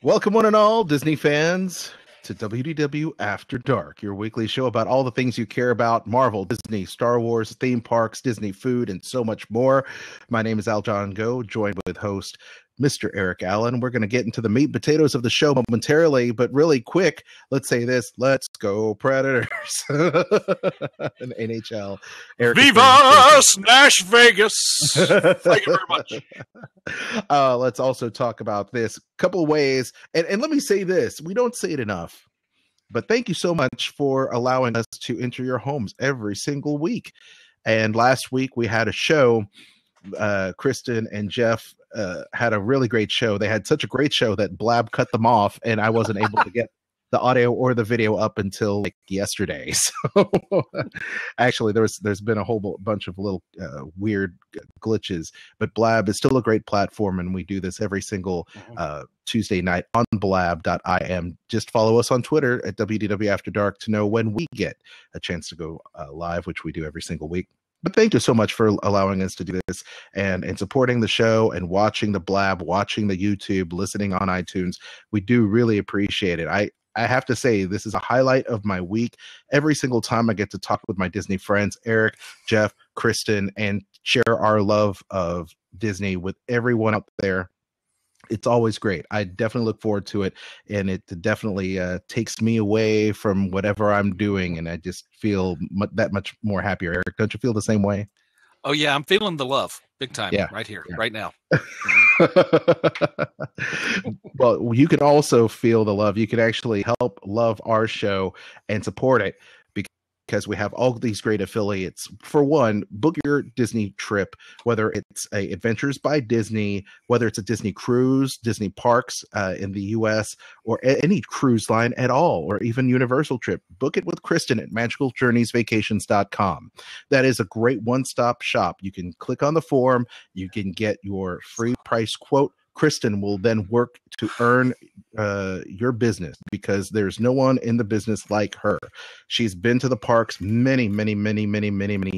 Welcome, one and all Disney fans, to WDW After Dark, your weekly show about all the things you care about: Marvel, Disney, Star Wars, theme parks, Disney food, and so much more. My name is Al John Go, joined with host Mr. Eric Allen. We're going to get into the meat and potatoes of the show momentarily, but really quick, let's say this: let's go Predators. In NHL. Eric, Viva Nash Vegas! Thank you very much. Let's also talk about this couple ways. And let me say this: we don't say it enough, but thank you so much for allowing us to enter your homes every single week. And last week we had a show. Kristen and Jeff had a really great show. They had such a great show that Blab cut them off, and I wasn't able to get the audio or the video up until like yesterday. So actually there's been a whole bunch of little weird glitches, but Blab is still a great platform, and we do this every single Tuesday night on blab.im. Just follow us on Twitter at WDW After Dark to know when we get a chance to go live, which we do every single week. But thank you so much for allowing us to do this and supporting the show and watching the Blab, watching the YouTube, listening on iTunes. We do really appreciate it. I have to say, this is a highlight of my week. Every single time I get to talk with my Disney friends, Eric, Jeff, Kristen, and share our love of Disney with everyone out there. It's always great. I definitely look forward to it, and it definitely takes me away from whatever I'm doing, and I just feel that much more happier. Eric, don't you feel the same way? Oh, yeah, I'm feeling the love big time right here, right now. Well, you can also feel the love. You can actually help love our show and support it, because we have all these great affiliates. For one, book your Disney trip, whether it's a Adventures by Disney, whether it's a Disney cruise, Disney parks in the US, or any cruise line at all, or even Universal trip. Book it with Kristen at magicaljourneysvacations.com. That is a great one-stop shop. You can click on the form. You can get your free price quote. Kristen will then work to earn your business, because there's no one in the business like her. She's been to the parks many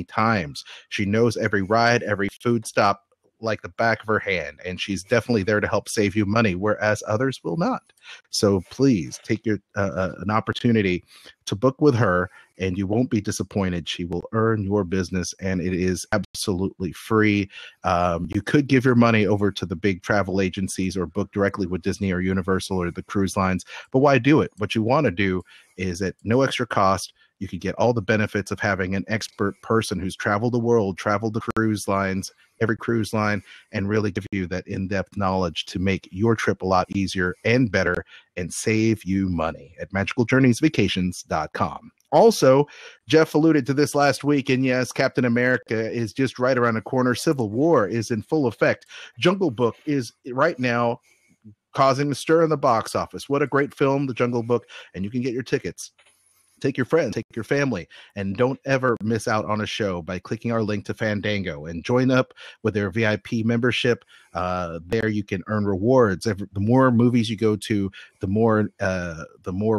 times. She knows every ride, every food stop like the back of her hand, and she's definitely there to help save you money, whereas others will not. So please take your an opportunity to book with her, and you won't be disappointed. She will earn your business, and it is absolutely free. You could give your money over to the big travel agencies or book directly with Disney or Universal or the cruise lines, but why do it? What you want to do is, at no extra cost, you could get all the benefits of having an expert person who's traveled the world, traveled the cruise lines, every cruise line, and really give you that in-depth knowledge to make your trip a lot easier and better and save you money at magicaljourneysvacations.com. Also, Jeff alluded to this last week, and yes, Captain America is just right around the corner. Civil War is in full effect. Jungle Book is right now causing a stir in the box office. What a great film, The Jungle Book, and you can get your tickets. Take your friends, take your family, and don't ever miss out on a show by clicking our link to Fandango and join up with their VIP membership. There you can earn rewards. The more movies you go to, the more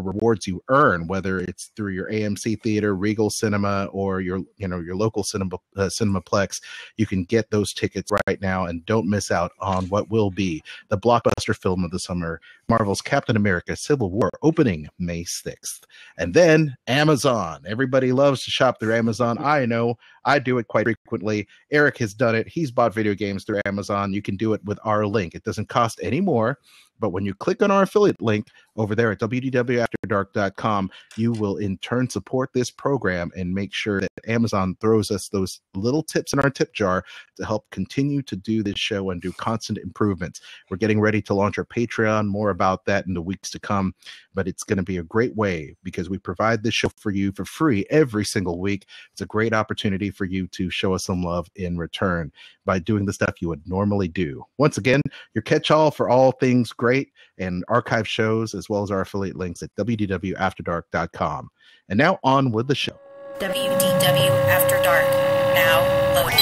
rewards you earn, whether it's through your AMC theater, Regal Cinema, or your local Cinemaplex. You can get those tickets right now, and don't miss out on what will be the blockbuster film of the summer, Marvel's Captain America: Civil War, opening May 6th. And then Amazon. Everybody loves to shop through Amazon. I know. I do it quite frequently. Eric has done it. He's bought video games through Amazon. You can do it with our link. It doesn't cost any more. But when you click on our affiliate link over there at wdwafterdark.com, you will in turn support this program and make sure that Amazon throws us those little tips in our tip jar to help continue to do this show and do constant improvements. We're getting ready to launch our Patreon. More about that in the weeks to come. But it's going to be a great way, because we provide this show for you for free every single week. It's a great opportunity for you to show us some love in return by doing the stuff you would normally do. Once again, your catch-all for all things great and archive shows, as well as our affiliate links at wdwafterdark.com. And now on with the show. WDW After Dark, now loading.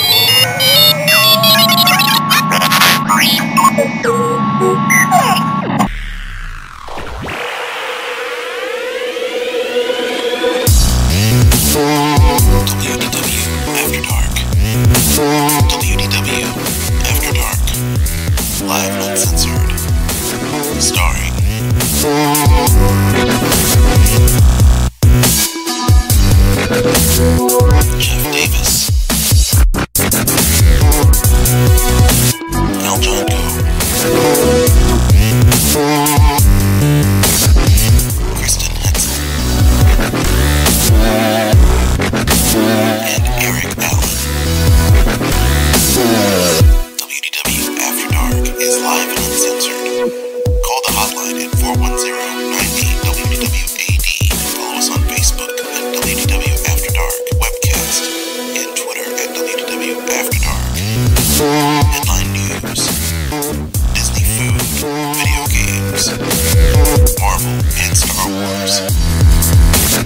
WDW After Dark. WDW After Dark. Live and uncensored. Starring WDW After Dark is live and uncensored. Call the hotline at 410-98-WDW-AD. Follow us on Facebook at WDW After Dark Webcast and Twitter at WDW After Dark. Headline news: Disney food, video games, Marvel and Star Wars.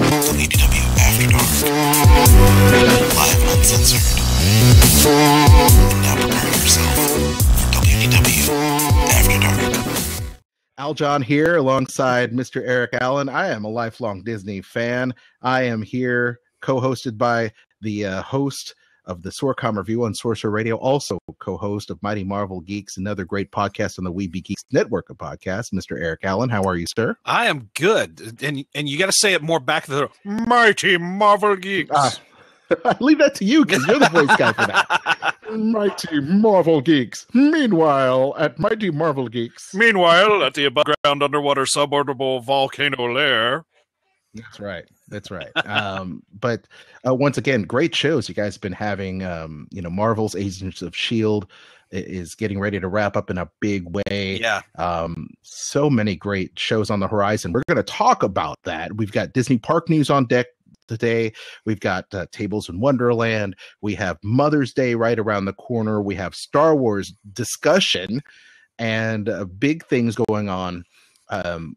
WDW After Dark. Live and uncensored. And now prepare yourself for WDW After Dark. Al John here alongside Mr. Eric Allen. I am a lifelong Disney fan. I am here co-hosted by the host of the Sorcom Review on Sorcerer Radio, also co-host of Mighty Marvel Geeks, another great podcast on the Weeby Geeks network of podcasts, Mr. Eric Allen. How are you, sir? I am good. And you got to say it more back to the Mighty Marvel Geeks. I leave that to you because you're the voice guy for that. Mighty Marvel Geeks. Meanwhile, at Mighty Marvel Geeks. Meanwhile, at the above-ground underwater suborbital volcano lair. That's right. That's right. But once again, great shows you guys have been having. Marvel's Agents of S.H.I.E.L.D. is getting ready to wrap up in a big way. Yeah. So many great shows on the horizon. We're going to talk about that. We've got Disney Park news on deck today. We've got Tables in Wonderland. We have Mother's Day right around the corner. We have Star Wars discussion and big things going on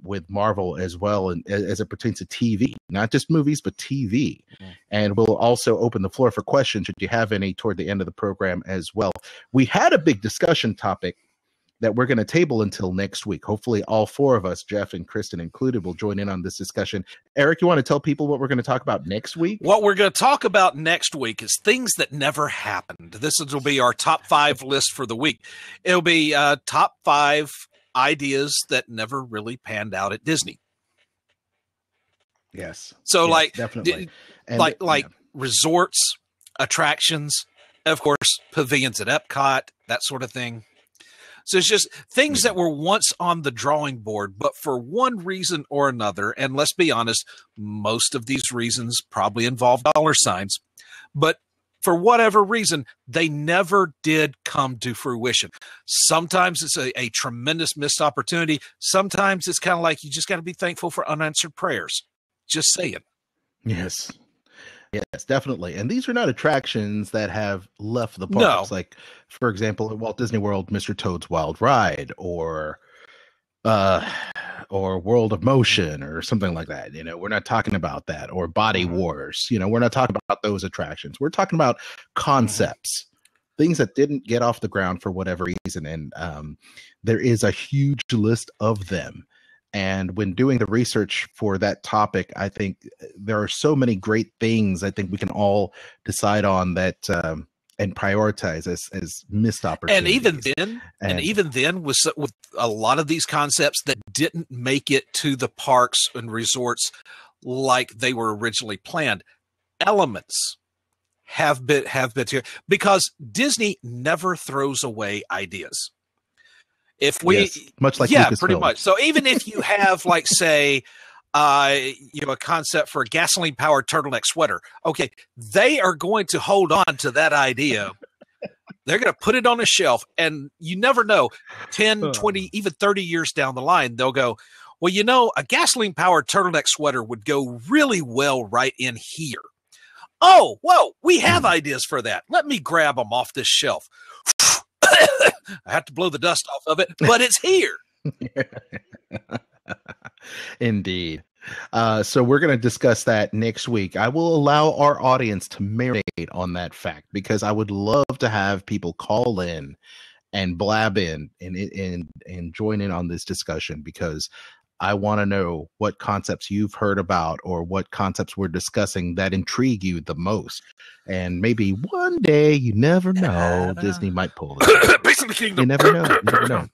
with Marvel as well, and as it pertains to TV, not just movies, but TV. Mm-hmm. And we'll also open the floor for questions should you have any toward the end of the program as well. We had a big discussion topic that we're going to table until next week. Hopefully all four of us, Jeff and Kristen included, will join in on this discussion. Eric, you want to tell people what we're going to talk about next week? What we're going to talk about next week is things that never happened. This will be our top 5 list for the week. It'll be top 5 ideas that never really panned out at Disney. Yes. So yes, definitely. Resorts, attractions, of course, pavilions at Epcot, that sort of thing. So it's just things that were once on the drawing board, but for one reason or another, and let's be honest, most of these reasons probably involve dollar signs, but for whatever reason, they never did come to fruition. Sometimes it's a tremendous missed opportunity. Sometimes it's kind of like you just got to be thankful for unanswered prayers. Just saying. Yes. Yes, definitely. And these are not attractions that have left the parks. No. Like, for example, at Walt Disney World, Mr. Toad's Wild Ride or World of Motion or something like that. We're not talking about that, or Body Wars. We're not talking about those attractions. We're talking about concepts, things that didn't get off the ground for whatever reason. And there is a huge list of them. And when doing the research for that topic, I think there are so many great things I think we can all decide on that and prioritize as missed opportunities. And even then, with a lot of these concepts that didn't make it to the parks and resorts like they were originally planned, elements have been here because Disney never throws away ideas. If we, much like yeah, Lucasfilm. pretty much. So even if you have, like, say, a concept for a gasoline-powered turtleneck sweater, okay, they are going to hold on to that idea. They're going to put it on a shelf, and you never know, 10, 20, even 30 years down the line, they'll go, well, a gasoline-powered turtleneck sweater would go really well right in here. Oh, whoa, we have ideas for that. Let me grab them off this shelf. I have to blow the dust off of it, but it's here. Indeed. So we're going to discuss that next week. I will allow our audience to marinate on that fact because I would love to have people call in and blab in and join in on this discussion because I want to know what concepts you've heard about or what concepts we're discussing that intrigue you the most. And maybe one day, you never know, Disney might pull this. Beastly Kingdom. You never know. You never know.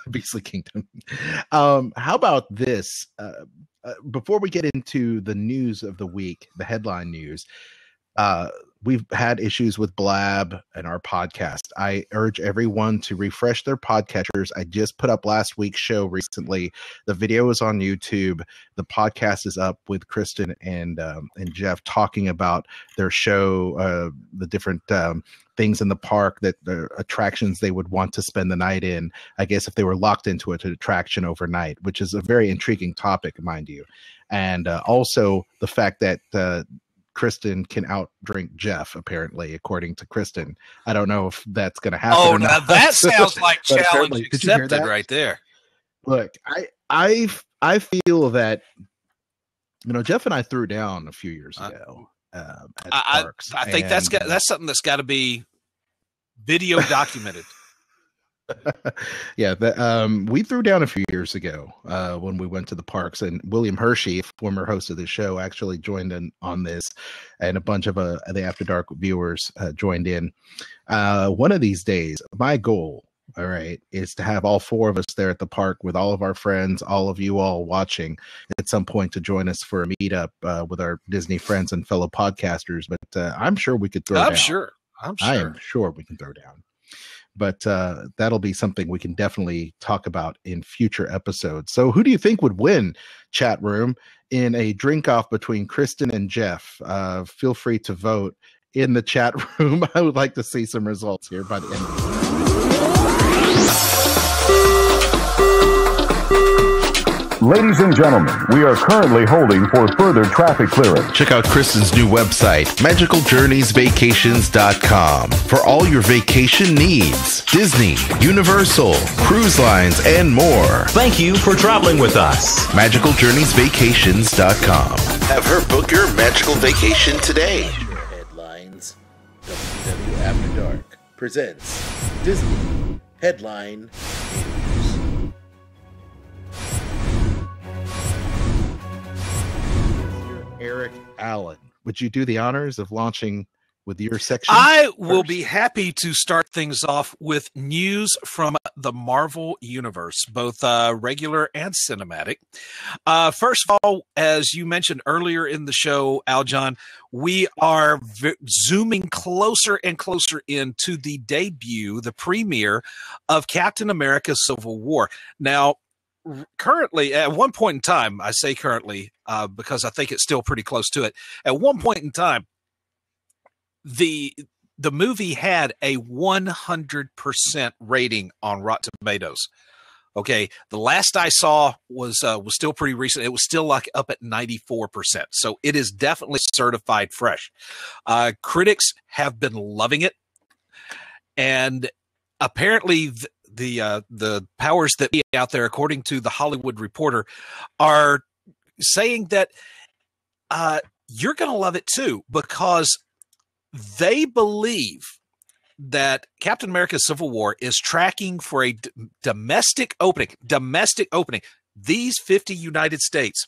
Beastly Kingdom. How about this? Before we get into the news of the week, the headline news, we've had issues with Blab and our podcast. I urge everyone to refresh their podcatchers. I just put up last week's show recently. The video is on YouTube. The podcast is up with Kristen and Jeff talking about their show, the different things in the park, that the attractions they would want to spend the night in, I guess, if they were locked into an attraction overnight, which is a very intriguing topic, mind you. And also the fact that Kristen can outdrink Jeff, apparently, according to Kristen. I don't know if that's going to happen. Oh, or now not. that sounds like But challenge did you hear accepted that? right there. Look, I feel that, Jeff and I threw down a few years ago at parks. I think that's something that's got to be video documented. Yeah, we threw down a few years ago when we went to the parks, and William Hershey, former host of the show, actually joined in on this, and a bunch of the After Dark viewers joined in. One of these days, my goal, all right, is to have all four of us there at the park with all of our friends, all of you all watching at some point, to join us for a meetup with our Disney friends and fellow podcasters. But I'm sure we could throw down. I am sure we can throw down. But that'll be something we can definitely talk about in future episodes. So who do you think would win, chat room, in a drink off between Kristen and Jeff? Feel free to vote in the chat room. I would like to see some results here by the end of the Ladies and gentlemen, we are currently holding for further traffic clearance. Check out Kristen's new website, magicaljourneysvacations.com, for all your vacation needs. Disney, Universal, cruise lines, and more. Thank you for traveling with us. magicaljourneysvacations.com. Have her book your magical vacation today. Headlines. WDW After Dark presents Disney Headline News. Eric Allen, would you do the honors of launching with your section? I will be happy to start things off with news from the Marvel Universe, both regular and cinematic. First of all, as you mentioned earlier in the show, Aljon, we are zooming closer and closer into the debut, the premiere of Captain America Civil War. Now, currently, at one point in time, I say currently because I think it's still pretty close to it. At one point in time, the movie had a 100% rating on Rotten Tomatoes. Okay, the last I saw was still pretty recent. It was still like up at 94%. So it is definitely certified fresh. Critics have been loving it, and apparently the powers that be out there, according to the Hollywood Reporter, are saying that you're going to love it too, because they believe that Captain America Civil War is tracking for a domestic opening, these 50 United States,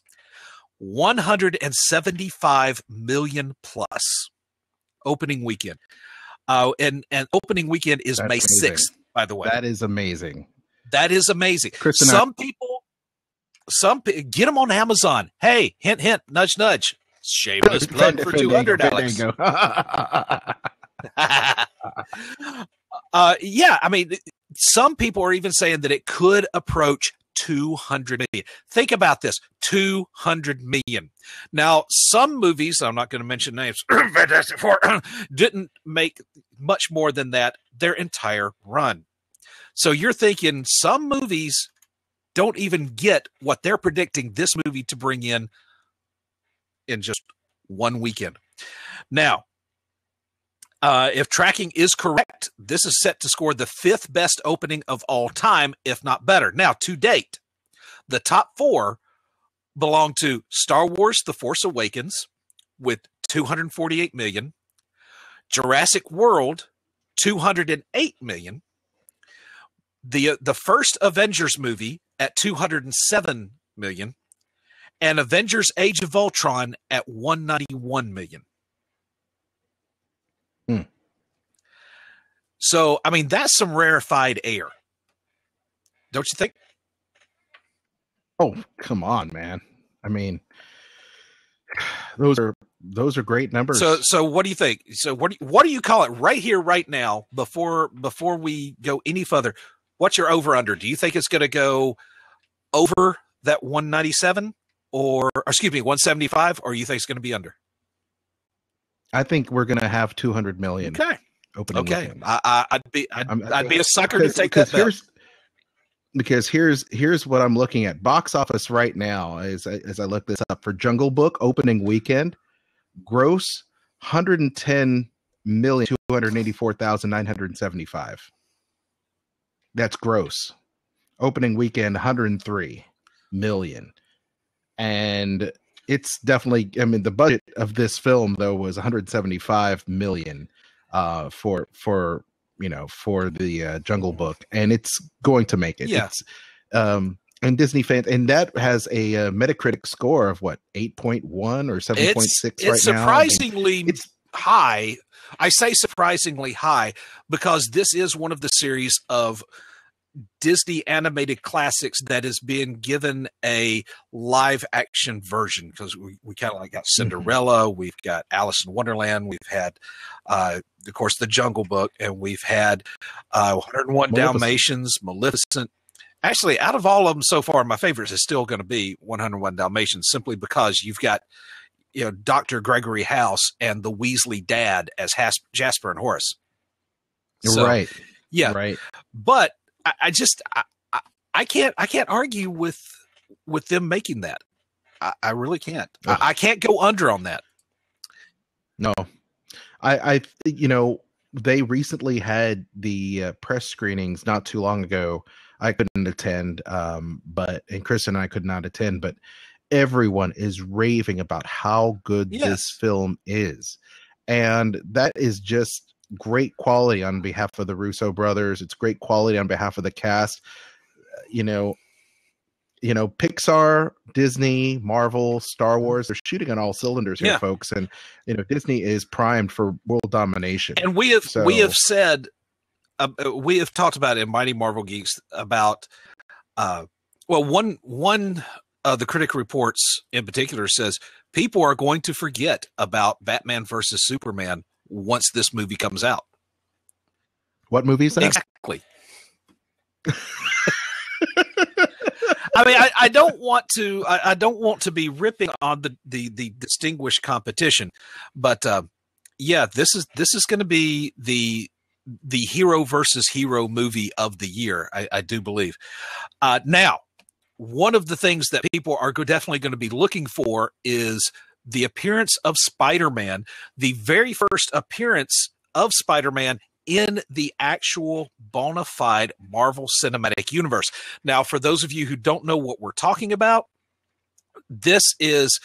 175 million plus opening weekend. And opening weekend is May 6th. By the way, that is amazing. That is amazing. Kristen, some people get them on Amazon. Hey, hint, hint, nudge, nudge. Shameless plug for $200. Yeah, I mean, some people are even saying that it could approach 200 million. Think about this, 200 million. Now, some movies, I'm not going to mention names, Fantastic Four, didn't make much more than that their entire run. So you're thinking some movies don't even get what they're predicting this movie to bring in just one weekend. Now, if tracking is correct, this is set to score the 5th best opening of all time, if not better. Now, to date, the top 4 belong to Star Wars: The Force Awakens with 248 million, Jurassic World, 208 million, the first Avengers movie at 207 million, and Avengers: Age of Ultron at 191 million. So, I mean, that's some rarefied air. Don't you think? Oh, come on, man. I mean, those are those are great numbers. So what do you think? So what do you call it right here, right now, before we go any further? What's your over under? Do you think it's going to go over that 197 or excuse me, 175, or you think it's going to be under? I think we're going to have 200 million. Okay. Opening Okay. weekend. I'd be a sucker to take that bet. Because here's what I'm looking at. Box office right now, as I look this up, for Jungle Book opening weekend, gross 110,284,975. That's gross. Opening weekend 103 million. And it's definitely, I mean, the budget of this film though was 175 million for the Jungle Book, and it's going to make it. Yeah. It's and Disney fans, and that has a Metacritic score of what, 8.1 or 7.6 right now. It's surprisingly high. I say surprisingly high because this is one of the series of Disney animated classics that is being given a live action version, because we kind of like got Cinderella, we've got Alice in Wonderland, we've had of course the Jungle Book, and we've had 101 Dalmatians, Maleficent. Actually, out of all of them so far, my favorite is still going to be 101 Dalmatians, simply because you've got Dr. Gregory House and the Weasley dad as Jasper and Horace. So, right. Yeah. Right. But I can't argue with them making that. I really can't. I can't go under on that. No, I they recently had the press screenings not too long ago. I couldn't attend, and Chris and I could not attend, but everyone is raving about how good this film is. And that is just great quality on behalf of the Russo brothers. It's great quality on behalf of the cast. Pixar, Disney, Marvel, Star Wars, they're shooting on all cylinders here, folks. And, Disney is primed for world domination. And we have said, we have talked about in Mighty Marvel Geeks about, one the critic reports in particular says people are going to forget about Batman versus Superman once this movie comes out. What movie is that? Exactly. I mean, I don't want to be ripping on the distinguished competition, but this is going to be the hero versus hero movie of the year. I do believe. Now, one of the things that people are definitely going to be looking for is the appearance of Spider-Man, the very first appearance of Spider-Man in the actual bona fide Marvel Cinematic Universe. Now, for those of you who don't know what we're talking about, this is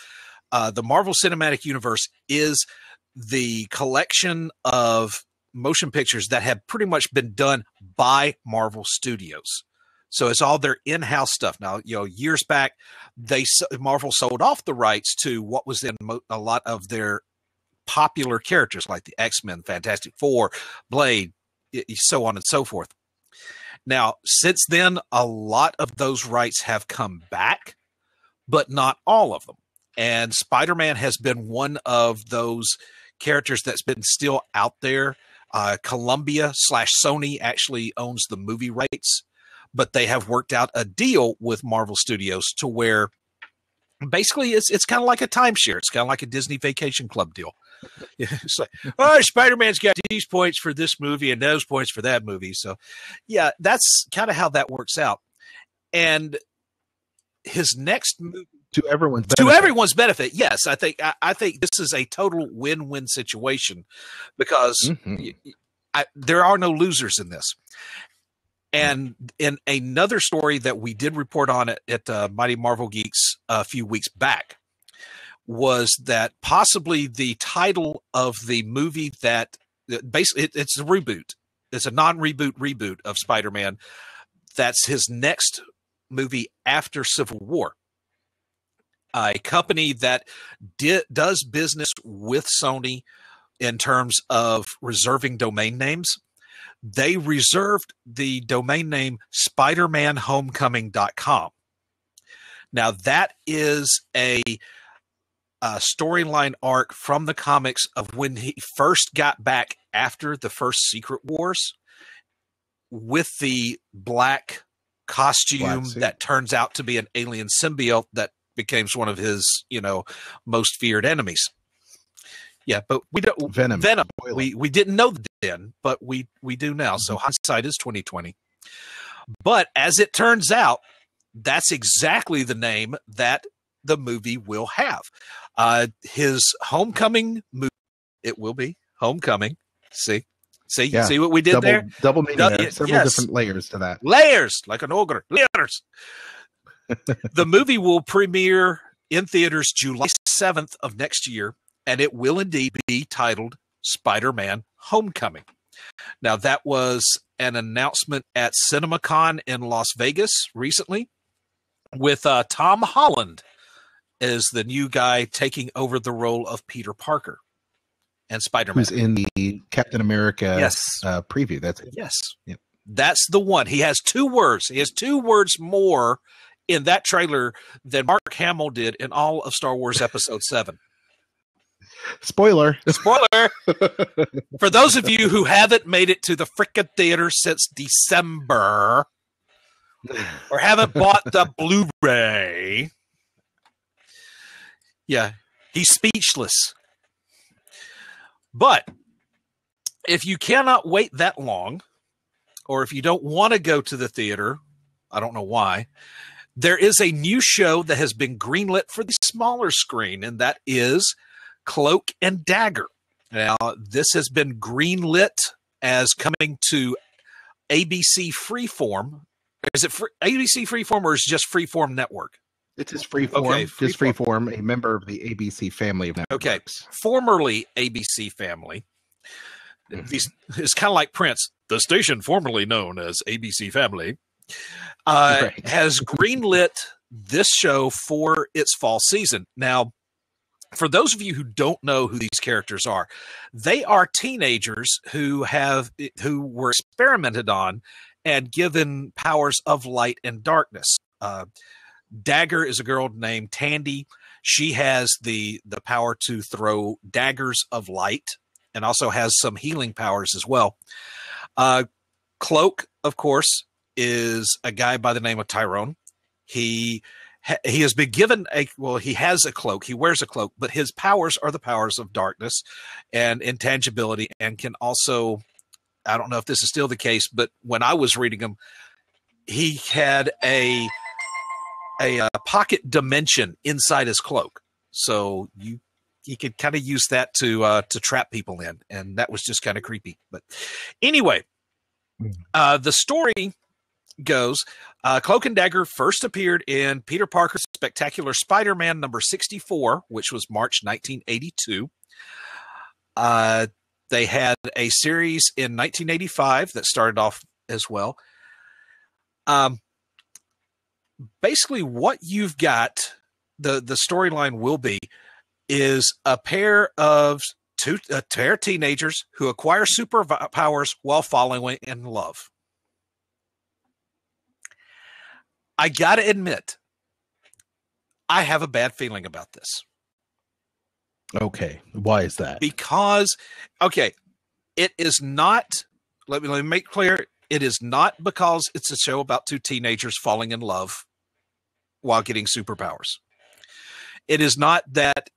the Marvel Cinematic Universe is the collection of motion pictures that have pretty much been done by Marvel Studios. So it's all their in-house stuff. Now, years back, Marvel sold off the rights to what was in a lot of their popular characters like the X-Men, Fantastic Four, Blade, so on and so forth. Now, since then, a lot of those rights have come back, but not all of them. And Spider-Man has been one of those characters that's been still out there. Columbia/Sony actually owns the movie rights, but they have worked out a deal with Marvel Studios to where basically it's kind of like a timeshare. It's kind of like a Disney Vacation Club deal. It's like, Spider-Man's got these points for this movie and those points for that movie. So, yeah, that's kind of how that works out. And his next movie, to everyone's benefit. Yes, I think this is a total win-win situation because there are no losers in this. And in another story that we did report on at Mighty Marvel Geeks a few weeks back was that possibly the title of the movie that basically it's a reboot. It's a non-reboot of Spider-Man. That's his next movie after Civil War. A company that does business with Sony in terms of reserving domain names. They reserved the domain name SpidermanHomecoming.com. Now, that is a storyline arc from the comics of when he first got back after the first Secret Wars with the black costume that turns out to be an alien symbiote that becomes one of his, most feared enemies. Yeah, but we don't Venom. We didn't know then, but we do now. So hindsight is 2020. But as it turns out, that's exactly the name that the movie will have. His Homecoming movie, it will be Homecoming. See what we did there? Double meaning there. Several different layers to that. Layers, like an ogre. Layers. The movie will premiere in theaters July 7th of next year, and it will indeed be titled Spider-Man Homecoming. Now, that was an announcement at CinemaCon in Las Vegas recently with Tom Holland as the new guy taking over the role of Peter Parker and Spider-Man. Who's in the Captain America preview. That's it. Yes. Yep. That's the one. He has 2 words. He has 2 words more in that trailer than Mark Hamill did in all of Star Wars Episode 7. Spoiler. For those of you who haven't made it to the frickin' theater since December or haven't bought the Blu-ray, yeah, he's speechless. But if you cannot wait that long, or if you don't want to go to the theater, I don't know why, there is a new show that has been greenlit for the smaller screen, and that is Cloak and Dagger. Now, this has been greenlit as coming to ABC Freeform. Is it ABC Freeform or is it just Freeform Network? It's just Freeform. Okay, just Freeform, a member of the ABC family of networks. Okay, formerly ABC family. It's kind of like Prince. The station formerly known as ABC Family has greenlit this show for its fall season. Now, for those of you who don't know who these characters are, they are teenagers who were experimented on and given powers of light and darkness. Dagger is a girl named Tandy. She has the power to throw daggers of light and also has some healing powers as well. Cloak, of course, is a guy by the name of Tyrone. He has been given he has a cloak. He wears a cloak, but his powers are the powers of darkness and intangibility, and can also, I don't know if this is still the case, but when I was reading him, he had a pocket dimension inside his cloak. So he could kind of use that to trap people in, and that was just kind of creepy. But anyway, the story goes, Cloak and Dagger first appeared in Peter Parker's Spectacular Spider-Man number 64, which was March 1982. They had a series in 1985 that started off as well. Basically, what you've got, the storyline will be, is a pair of teenagers who acquire superpowers while falling in love. I gotta admit, I have a bad feeling about this. Okay, why is that? Because, it is not, let me make clear, it is not because it's a show about 2 teenagers falling in love while getting superpowers. It is not that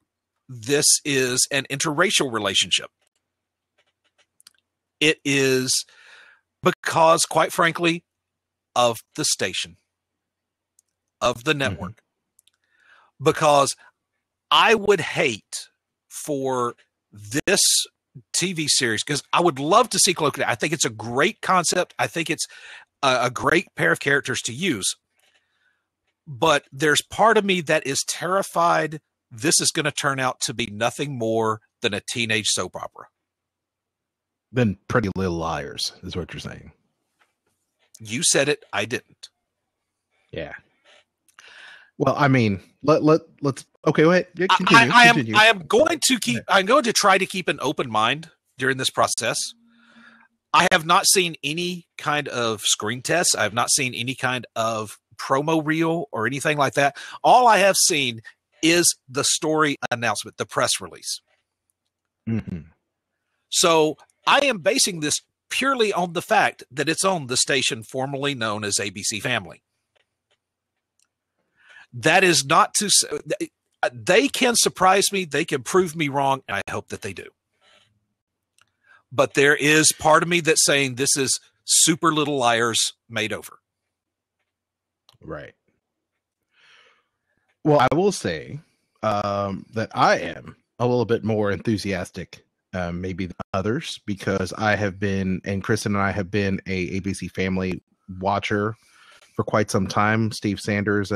this is an interracial relationship. It is because, quite frankly, of the station, of the network. Because I would hate for this TV series, because I would love to see Cloak and Dagger. I think it's a great concept. I think it's a great pair of characters to use. But there's part of me that is terrified this is going to turn out to be nothing more than a teenage soap opera. Then Pretty Little Liars is what you're saying. You said it. I didn't. Yeah. Well, I mean, let's. Okay, wait. Continue. I'm going to try to keep an open mind during this process. I have not seen any kind of screen tests. I have not seen any kind of promo reel or anything like that. All I have seen is the story announcement, the press release. Mm-hmm. So I am basing this purely on the fact that it's on the station formerly known as ABC Family. That is not to say, they can surprise me, they can prove me wrong, and I hope that they do. But there is part of me that's saying this is Super Little Liars made over. Right. Well, I will say that I am a little bit more enthusiastic maybe than others, because I have been, and Kristen and I have been a ABC Family watcher for quite some time. Steve Sanders,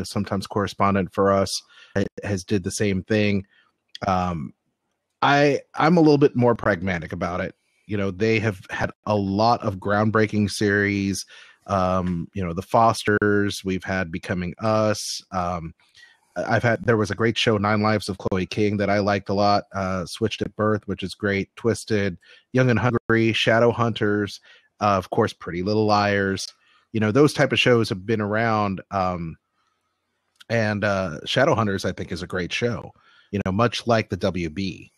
sometimes correspondent for us, has did the same thing. I'm a little bit more pragmatic about it. You know, they have had a lot of groundbreaking series. The Fosters, we've had Becoming Us. There was a great show, 9 Lives of Chloe King, that I liked a lot. Switched at Birth, which is great. Twisted, Young and Hungry, Shadow Hunters, of course, Pretty Little Liars. You know, those type of shows have been around. And Shadow Hunters, I think, is a great show. You know, much like the WB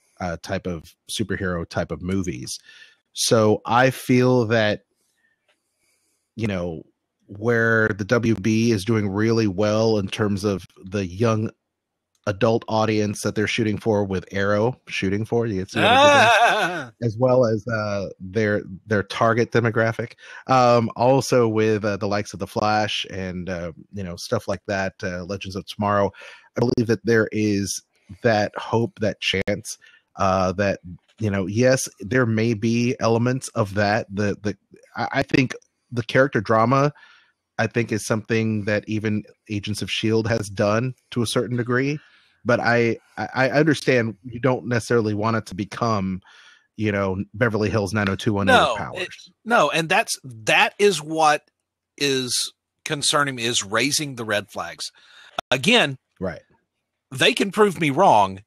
type of superhero type of movies. So I feel that, you know, where the WB is doing really well in terms of the young adult audience that they're shooting for with Arrow, as well as their target demographic. Also with the likes of The Flash and stuff like that, Legends of Tomorrow. I believe that there is that hope, that chance, that, you know, yes, there may be elements of that. I think the character drama, I think, is something that even Agents of S.H.I.E.L.D. has done to a certain degree. But I understand you don't necessarily want it to become, you know, Beverly Hills 90210 powers. And that is what is concerning me, is raising the red flags. Again, right. They can prove me wrong,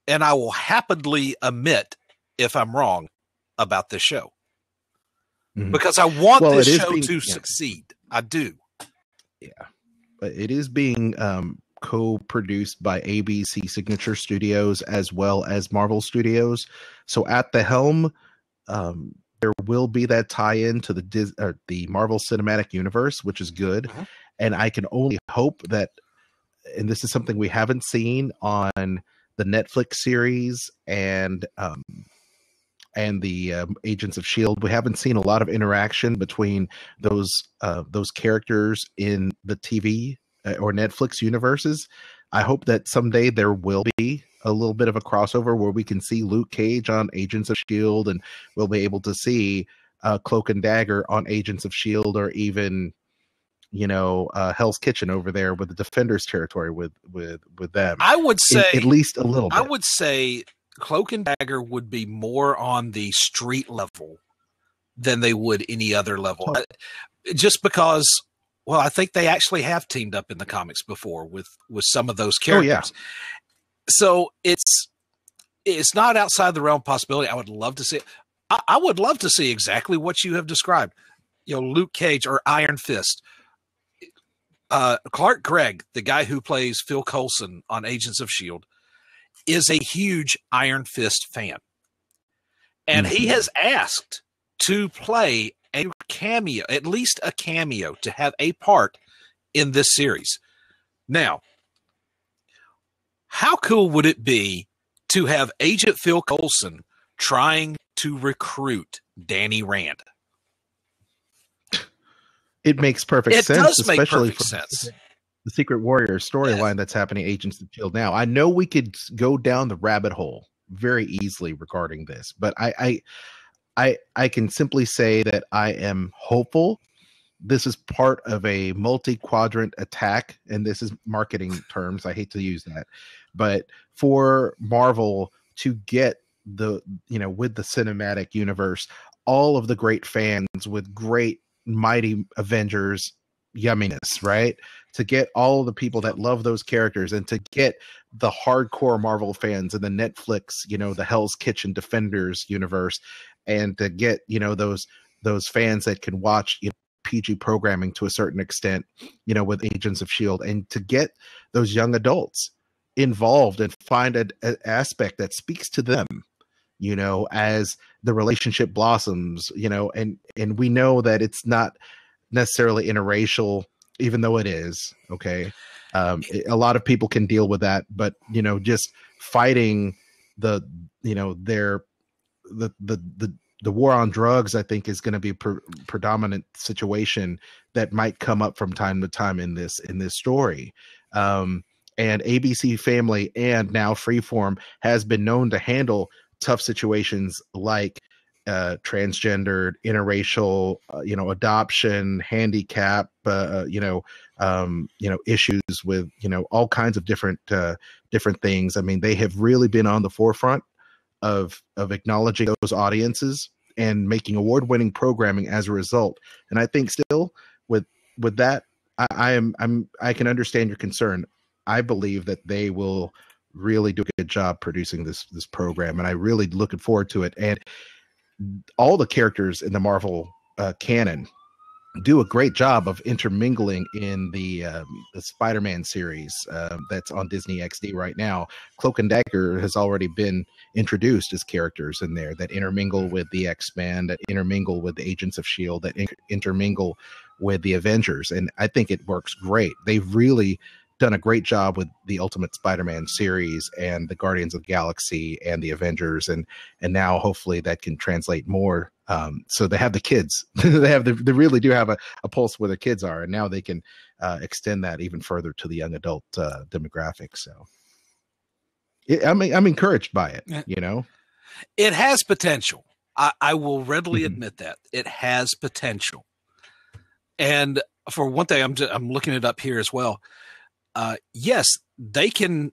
and I will happily admit if I'm wrong about this show. Mm-hmm. Because I want this show to succeed. I do. Yeah. But it is being co-produced by ABC Signature Studios as well as Marvel Studios. So at the helm, there will be that tie-in to the Marvel Cinematic Universe, which is good. Mm-hmm. And I can only hope that, and this is something we haven't seen on the Netflix series and the Agents of S.H.I.E.L.D., we haven't seen a lot of interaction between those characters in the TV or Netflix universes. I hope that someday there will be a little bit of a crossover where we can see Luke Cage on Agents of S.H.I.E.L.D. and we'll be able to see Cloak and Dagger on Agents of S.H.I.E.L.D., or even, you know, Hell's Kitchen over there with the Defenders territory with them. I would say at least a little bit. I would say Cloak and Dagger would be more on the street level than they would any other level. Just because, well, I think they actually have teamed up in the comics before with some of those characters. Oh, yeah. So it's not outside the realm of possibility. I would love to see it. I would love to see exactly what you have described. You know, Luke Cage or Iron Fist. Clark Gregg, the guy who plays Phil Coulson on Agents of S.H.I.E.L.D., is a huge Iron Fist fan. And he has asked to play a cameo, at least a cameo, to have a part in this series. Now, how cool would it be to have Agent Phil Coulson trying to recruit Danny Rand? It makes perfect sense. It does make especially perfect sense. The Secret Warrior storyline that's happening at Agents of S.H.I.E.L.D. now. I know we could go down the rabbit hole very easily regarding this, but I can simply say that I am hopeful. This is part of a multi-quadrant attack, and this is marketing terms. I hate to use that, but for Marvel to get with the cinematic universe, all of the great fans with great mighty Avengers yumminess, right? To get all the people that love those characters, and to get the hardcore Marvel fans in the Netflix, the Hell's Kitchen Defenders universe, and to get, those fans that can watch PG programming to a certain extent, with Agents of S.H.I.E.L.D., and to get those young adults, involved and find an aspect that speaks to them, as the relationship blossoms, and we know that it's not necessarily interracial, even though it is. Okay. A lot of people can deal with that, but just fighting the war on drugs, I think, is going to be a predominant situation that might come up from time to time in this story. And ABC Family and now Freeform has been known to handle tough situations like transgendered, interracial, adoption, handicap, issues with, all kinds of different things. I mean, they have really been on the forefront of acknowledging those audiences and making award-winning programming as a result. And I think still with that, I can understand your concern. I believe that they will really do a good job producing this program, and I really looking forward to it. And all the characters in the Marvel canon do a great job of intermingling in the Spider-Man series that's on Disney XD right now. Cloak and Dagger has already been introduced as characters in there that intermingle with the X-Men, that intermingle with the Agents of S.H.I.E.L.D., that intermingle with the Avengers. And I think it works great. They've really done a great job with the Ultimate Spider-Man series and the Guardians of the Galaxy and the Avengers, and now hopefully that can translate more. So they have the kids. they really do have a pulse where the kids are, and now they can extend that even further to the young adult demographic. So I'm encouraged by it. It has potential. I will readily admit that it has potential. And for one thing, I'm looking it up here as well. Yes, they could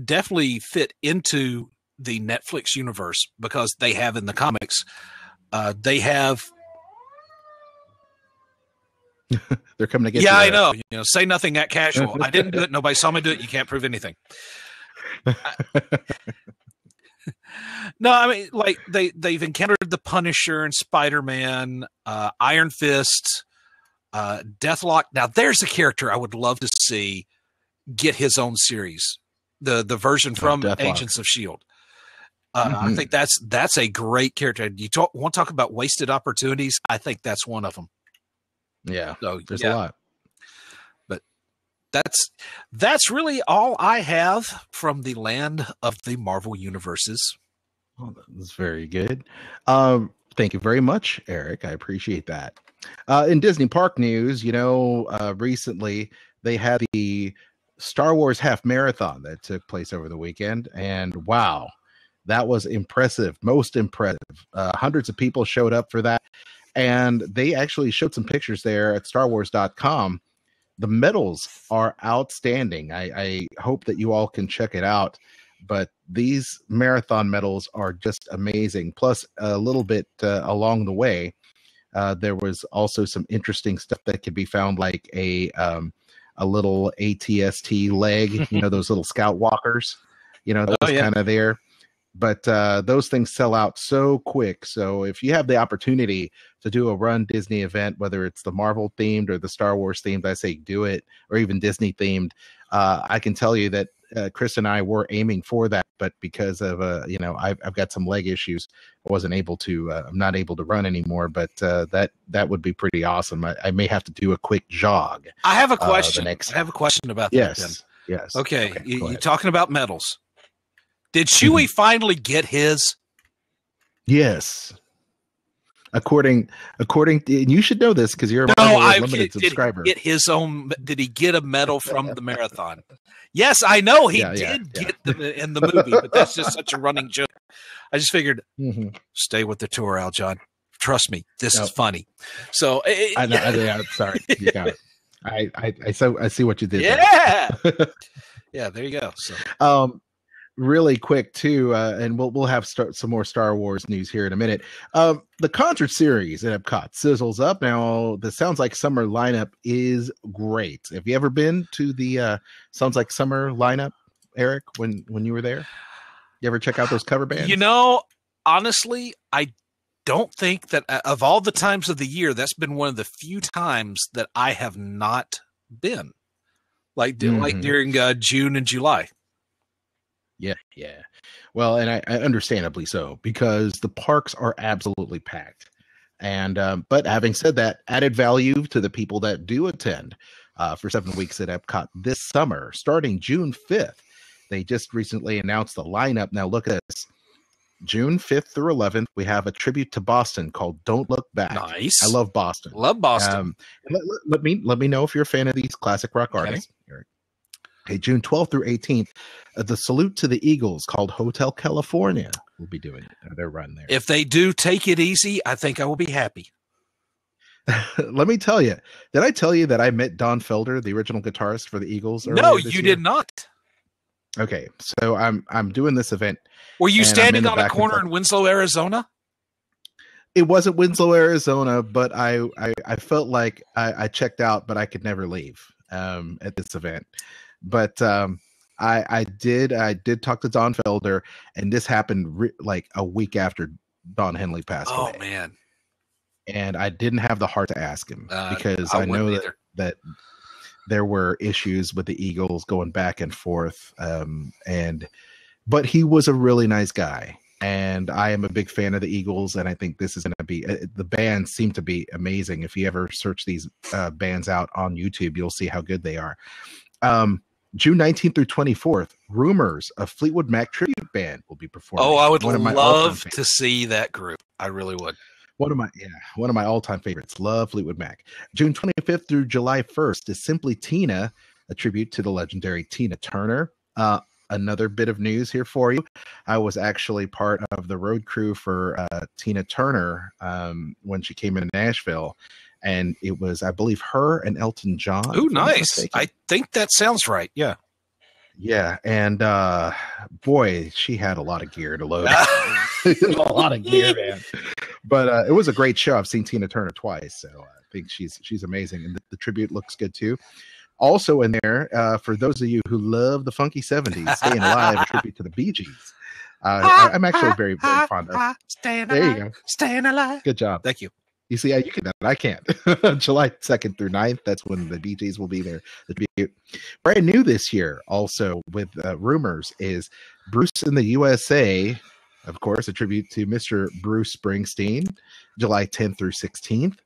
definitely fit into the Netflix universe because they have in the comics. They have. They're coming to get. Yeah, I know. Say nothing at casual. I didn't do it. Nobody saw me do it. You can't prove anything. No, I mean, like they've encountered the Punisher and Spider-Man, Iron Fist, Deathlock. Now, there's a character I would love to see get his own series, the version from Agents of S.H.I.E.L.D. I think that's a great character. You want to talk about wasted opportunities? I think that's one of them. Yeah, so, there's a lot. But that's really all I have from the land of the Marvel universes. Oh, that's very good. Thank you very much, Eric. I appreciate that. In Disney Park news, recently they had the Star Wars half marathon that took place over the weekend, and wow, that was impressive, most impressive. Hundreds of people showed up for that, and they actually showed some pictures there at StarWars.com. The medals are outstanding. I hope that you all can check it out, but these marathon medals are just amazing. Plus, a little bit along the way, there was also some interesting stuff that could be found, like a little ATST leg, those little scout walkers, that was kind of there. But those things sell out so quick. So if you have the opportunity to do a Run Disney event, whether it's the Marvel themed or the Star Wars themed, I say do it, or even Disney themed. I can tell you that Chris and I were aiming for that, but because of I've got some leg issues, I wasn't able to. I'm not able to run anymore. But that would be pretty awesome. I may have to do a quick jog. I have a question. I have a question about that. Then. Yes. Okay, you're talking about medals. Did Chewie finally get his? Yes. According to, and you should know this because you're a limited subscriber. Did he get a medal from the marathon? Yes, I know he did get them in the movie, but that's just such a running joke. I just figured, stay with the tour, Al John. Trust me, this is funny. So I know. I'm sorry. You got it. I see what you did. Yeah. Yeah. There you go. So. Really quick too, and we'll have some more Star Wars news here in a minute. The concert series at Epcot sizzles up now. The Sounds Like Summer lineup is great. Have you ever been to the Sounds Like Summer lineup, Eric? When you were there, you ever check out those cover bands? Honestly, I don't think that of all the times of the year, that's been one of the few times that I have not been. Like during June and July. Yeah. Well, and I understandably so, because the parks are absolutely packed. And but having said that, added value to the people that do attend for 7 weeks at Epcot this summer, starting June 5th. They just recently announced the lineup. Now look at this. June 5th through 11th, we have a tribute to Boston called "Don't Look Back." Nice. I love Boston. Love Boston. Let me know if you're a fan of these classic rock artists. Okay, June 12th through 18th, the Salute to the Eagles called Hotel California will be doing their run there. If they do take it easy, I think I will be happy. Let me tell you. Did I tell you that I met Don Felder, the original guitarist for the Eagles? No, you did not. Okay, so I'm doing this event. Were you standing on a corner in Winslow, Arizona? It wasn't Winslow, Arizona, but I felt like I checked out, but I could never leave at this event. But I did talk to Don Felder, and this happened like a week after Don Henley passed away. Oh man! And I didn't have the heart to ask him because I know that there were issues with the Eagles going back and forth, but he was a really nice guy, and I am a big fan of the Eagles, and I think this is going to be the bands seem to be amazing. If you ever search these bands out on YouTube, you'll see how good they are. June 19th through 24th, Rumors, a Fleetwood Mac tribute band, will be performing. Oh, I would love to see that group. I really would. One of my all-time favorites. Love Fleetwood Mac. June 25th through July 1st is Simply Tina, a tribute to the legendary Tina Turner. Another bit of news here for you. I was actually part of the road crew for Tina Turner when she came into Nashville. And it was, I believe, her and Elton John. Oh, nice. I think that sounds right. Yeah. Yeah. And boy, she had a lot of gear to load. A lot of gear, man. But it was a great show. I've seen Tina Turner twice, so I think she's amazing. And the tribute looks good, too. Also in there, for those of you who love the funky 70s, Staying Alive, a tribute to the Bee Gees. I'm actually very, very fond of. There you go. Staying alive. Good job. Thank you. You see, you can. I can't. July 2nd through 9th. That's when the Bee Gees will be there. The tribute. Brand new this year, also with Rumors, is Bruce in the USA. Of course, a tribute to Mr. Bruce Springsteen, July 10th through 16th.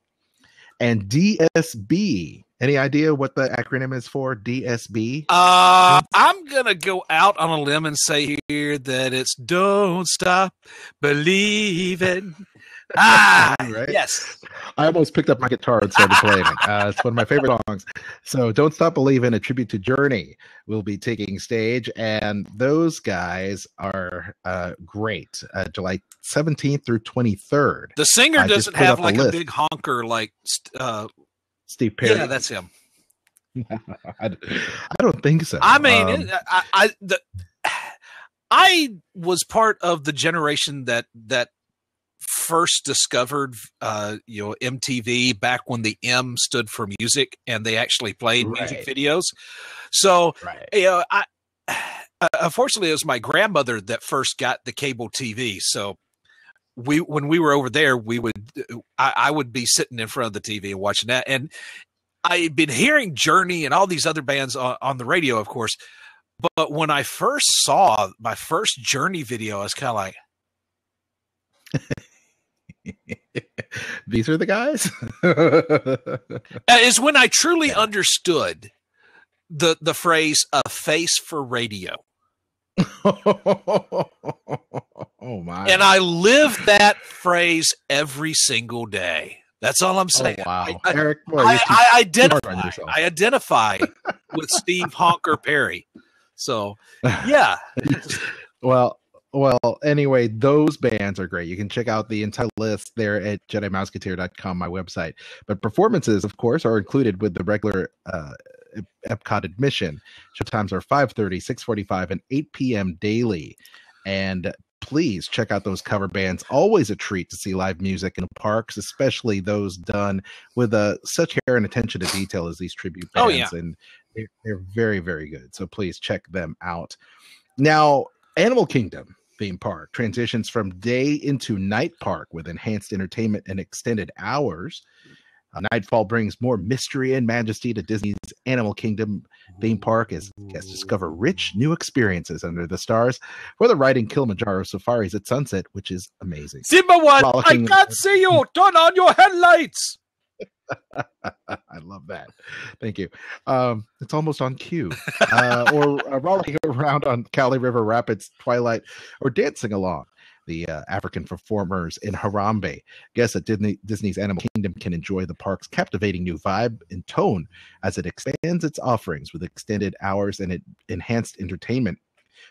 And DSB. Any idea what the acronym is for? DSB? I'm going to go out on a limb and say here that it's Don't Stop Believing. Right? Yes. I almost picked up my guitar and started playing it. It's one of my favorite songs. So Don't Stop Believing, a tribute to Journey, will be taking stage. And those guys are great. July 17th through 23rd. The singer doesn't have like a big honker like Steve Perry. Yeah, that's him. I don't think so. I mean, I was part of the generation that first discovered MTV back when the M stood for music and they actually played music videos. So unfortunately it was my grandmother that first got the cable TV. So when we were over there, I would be sitting in front of the TV and watching that. And I've been hearing Journey and all these other bands on the radio, of course. But when I first saw my first Journey video, I was kind of like, these are the guys. Is when I truly understood the phrase "a face for radio." Oh my! And I live that phrase every single day. That's all I'm saying. Oh, wow, Eric, I identify with Steve Honker Perry. So yeah. Well, anyway, those bands are great. You can check out the entire list there at JediMouseketeer.com, my website. But performances, of course, are included with the regular Epcot admission. Showtimes are 5:30, 6:45, and 8 p.m. daily. And please check out those cover bands. Always a treat to see live music in parks, especially those done with such care and attention to detail as these tribute bands. Oh, yeah. And they're very, very good. So please check them out. Now, Animal Kingdom theme park transitions from day into night park with enhanced entertainment and extended hours. Nightfall brings more mystery and majesty to Disney's Animal Kingdom theme park as guests discover rich new experiences under the stars, whether riding Kilimanjaro safaris at sunset, which is amazing. Simba One, Frolicking- I can't see you. Turn on your headlights. I love that. Thank you. It's almost on cue. Or rollicking around on Cali River Rapids Twilight, or dancing along the African performers in Harambe. Guests at Disney's Animal Kingdom can enjoy the park's captivating new vibe and tone as it expands its offerings with extended hours and enhanced entertainment.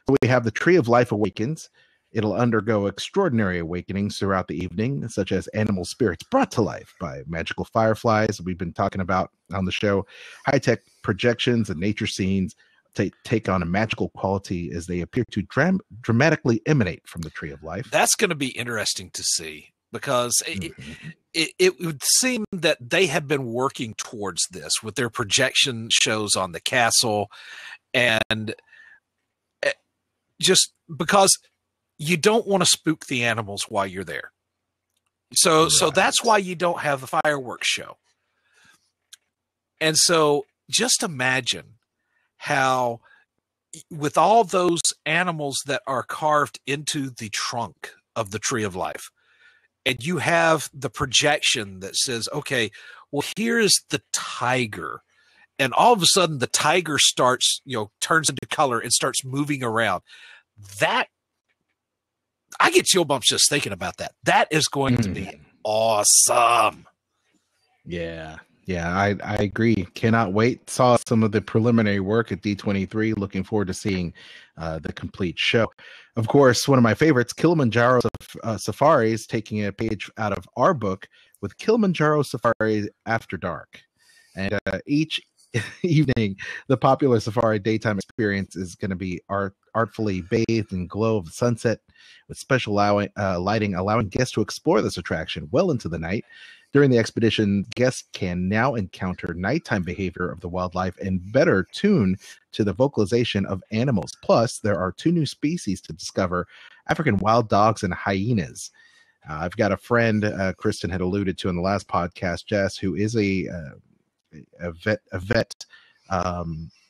So we have the Tree of Life Awakens. It'll undergo extraordinary awakenings throughout the evening, such as animal spirits brought to life by magical fireflies we've been talking about on the show. High-tech projections and nature scenes take on a magical quality as they appear to dramatically emanate from the Tree of Life. That's going to be interesting to see, because it would seem that they have been working towards this with their projection shows on the castle, and just because you don't want to spook the animals while you're there. So that's why you don't have the fireworks show. And so just imagine how, with all those animals that are carved into the trunk of the Tree of Life, and you have the projection that says, okay, well, here's the tiger. And all of a sudden the tiger starts, turns into color and starts moving around. That, I get chill bumps just thinking about that. That is going to be awesome. Yeah, I agree. Cannot wait. Saw some of the preliminary work at D23. Looking forward to seeing the complete show. Of course, one of my favorites, Kilimanjaro Safaris, taking a page out of our book with Kilimanjaro Safari After Dark. And each evening, the popular safari daytime experience is going to be artfully bathed in glow of the sunset, with special lighting allowing guests to explore this attraction well into the night. During the expedition, guests can now encounter nighttime behavior of the wildlife and better tune to the vocalization of animals. Plus, there are 2 new species to discover: African wild dogs and hyenas. I've got a friend, Kristen had alluded to in the last podcast, Jess, who is a vet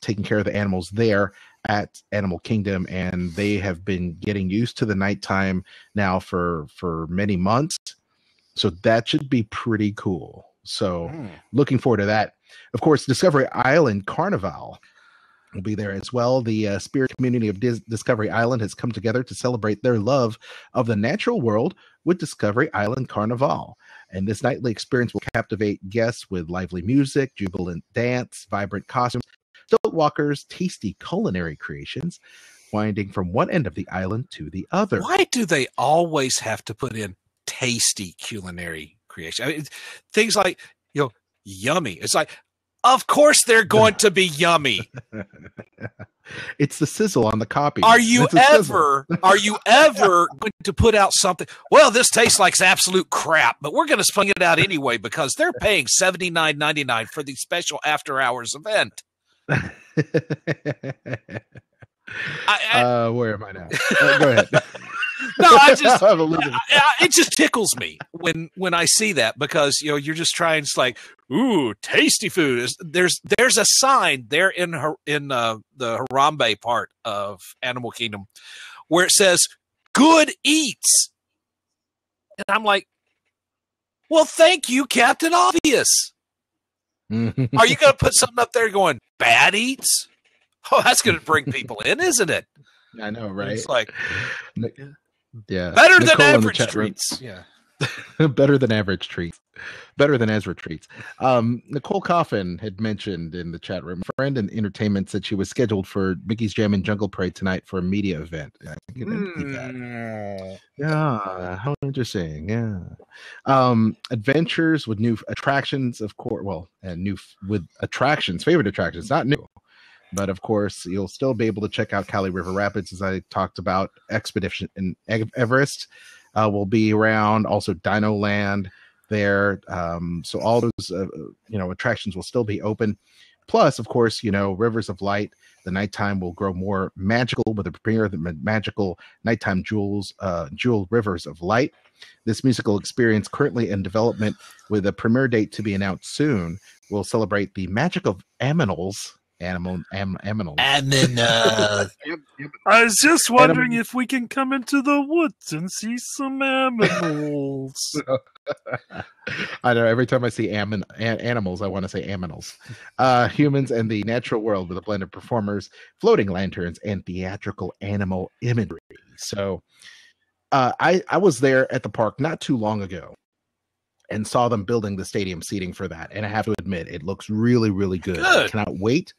taking care of the animals there at Animal Kingdom, and they have been getting used to the nighttime now for many months. So that should be pretty cool. So looking forward to that. Of course, Discovery Island Carnival will be there as well. The spirit community of Discovery Island has come together to celebrate their love of the natural world with Discovery Island Carnival. And this nightly experience will captivate guests with lively music, jubilant dance, vibrant costumes, stilt walkers, tasty culinary creations, winding from one end of the island to the other. Why do they always have to put in tasty culinary creation? I mean, things like, yummy. It's like, of course they're going to be yummy. It's the sizzle on the copy. Are you ever going to put out something? Well, this tastes like absolute crap, but we're going to spring it out anyway because they're paying $79.99 for the special after hours event. Where am I now? Go ahead. No, it just tickles me when I see that, because you're just trying. It's like, ooh, tasty food. There's a sign there in the Harambe part of Animal Kingdom where it says "Good Eats," and I'm like, well, thank you, Captain Obvious. Are you going to put something up there going "Bad Eats"? Oh, that's going to bring people in, isn't it? I know, right? It's like, yeah, better than average treats. Yeah, better than average treats. Better than Ezra treats. Nicole Coffin had mentioned in the chat room, a friend in entertainment said she was scheduled for Mickey's Jam and Jungle Parade tonight for a media event. I can that. Yeah, how interesting. Yeah. Adventures with new attractions, of course. Well, and new with attractions, favorite attractions, not new. But of course, you'll still be able to check out Cali River Rapids, as I talked about. Expedition in Everest will be around. Also, Dino Land there. So all those attractions will still be open. Plus, of course, Rivers of Light. The nighttime will grow more magical with the premiere of the magical nighttime jewel Rivers of Light. This musical experience, currently in development with a premiere date to be announced soon, will celebrate the magic of aminals. Aminals. I was just wondering if we can come into the woods and see some animals. I know. Every time I see animals, I want to say aminals. Humans and the natural world with a blend of performers, floating lanterns, and theatrical animal imagery. So I was there at the park not too long ago and saw them building the stadium seating for that. And I have to admit, it looks really, really good. I cannot wait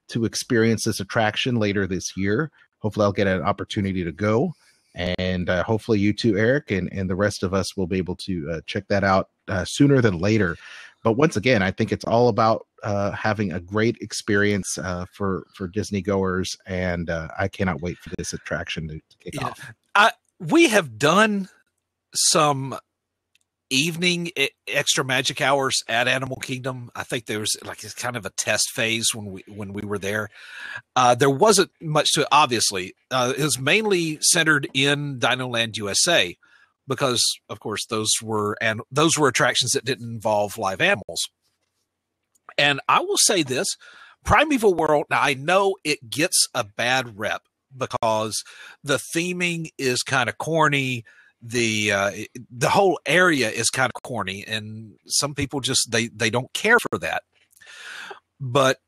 to experience this attraction later this year. Hopefully I'll get an opportunity to go, and hopefully you too, Eric, and the rest of us will be able to check that out sooner than later. But once again, I think it's all about having a great experience for Disney goers, and I cannot wait for this attraction to kick off. We have done some evening extra magic hours at Animal Kingdom. I think there was like kind of a test phase when we were there. There wasn't much to it, obviously. It was mainly centered in Dino Land USA because, of course, those were attractions that didn't involve live animals. And I will say this, Primeval World, now I know it gets a bad rep because the theming is kind of corny. The whole area is kind of corny, and some people just they don't care for that. But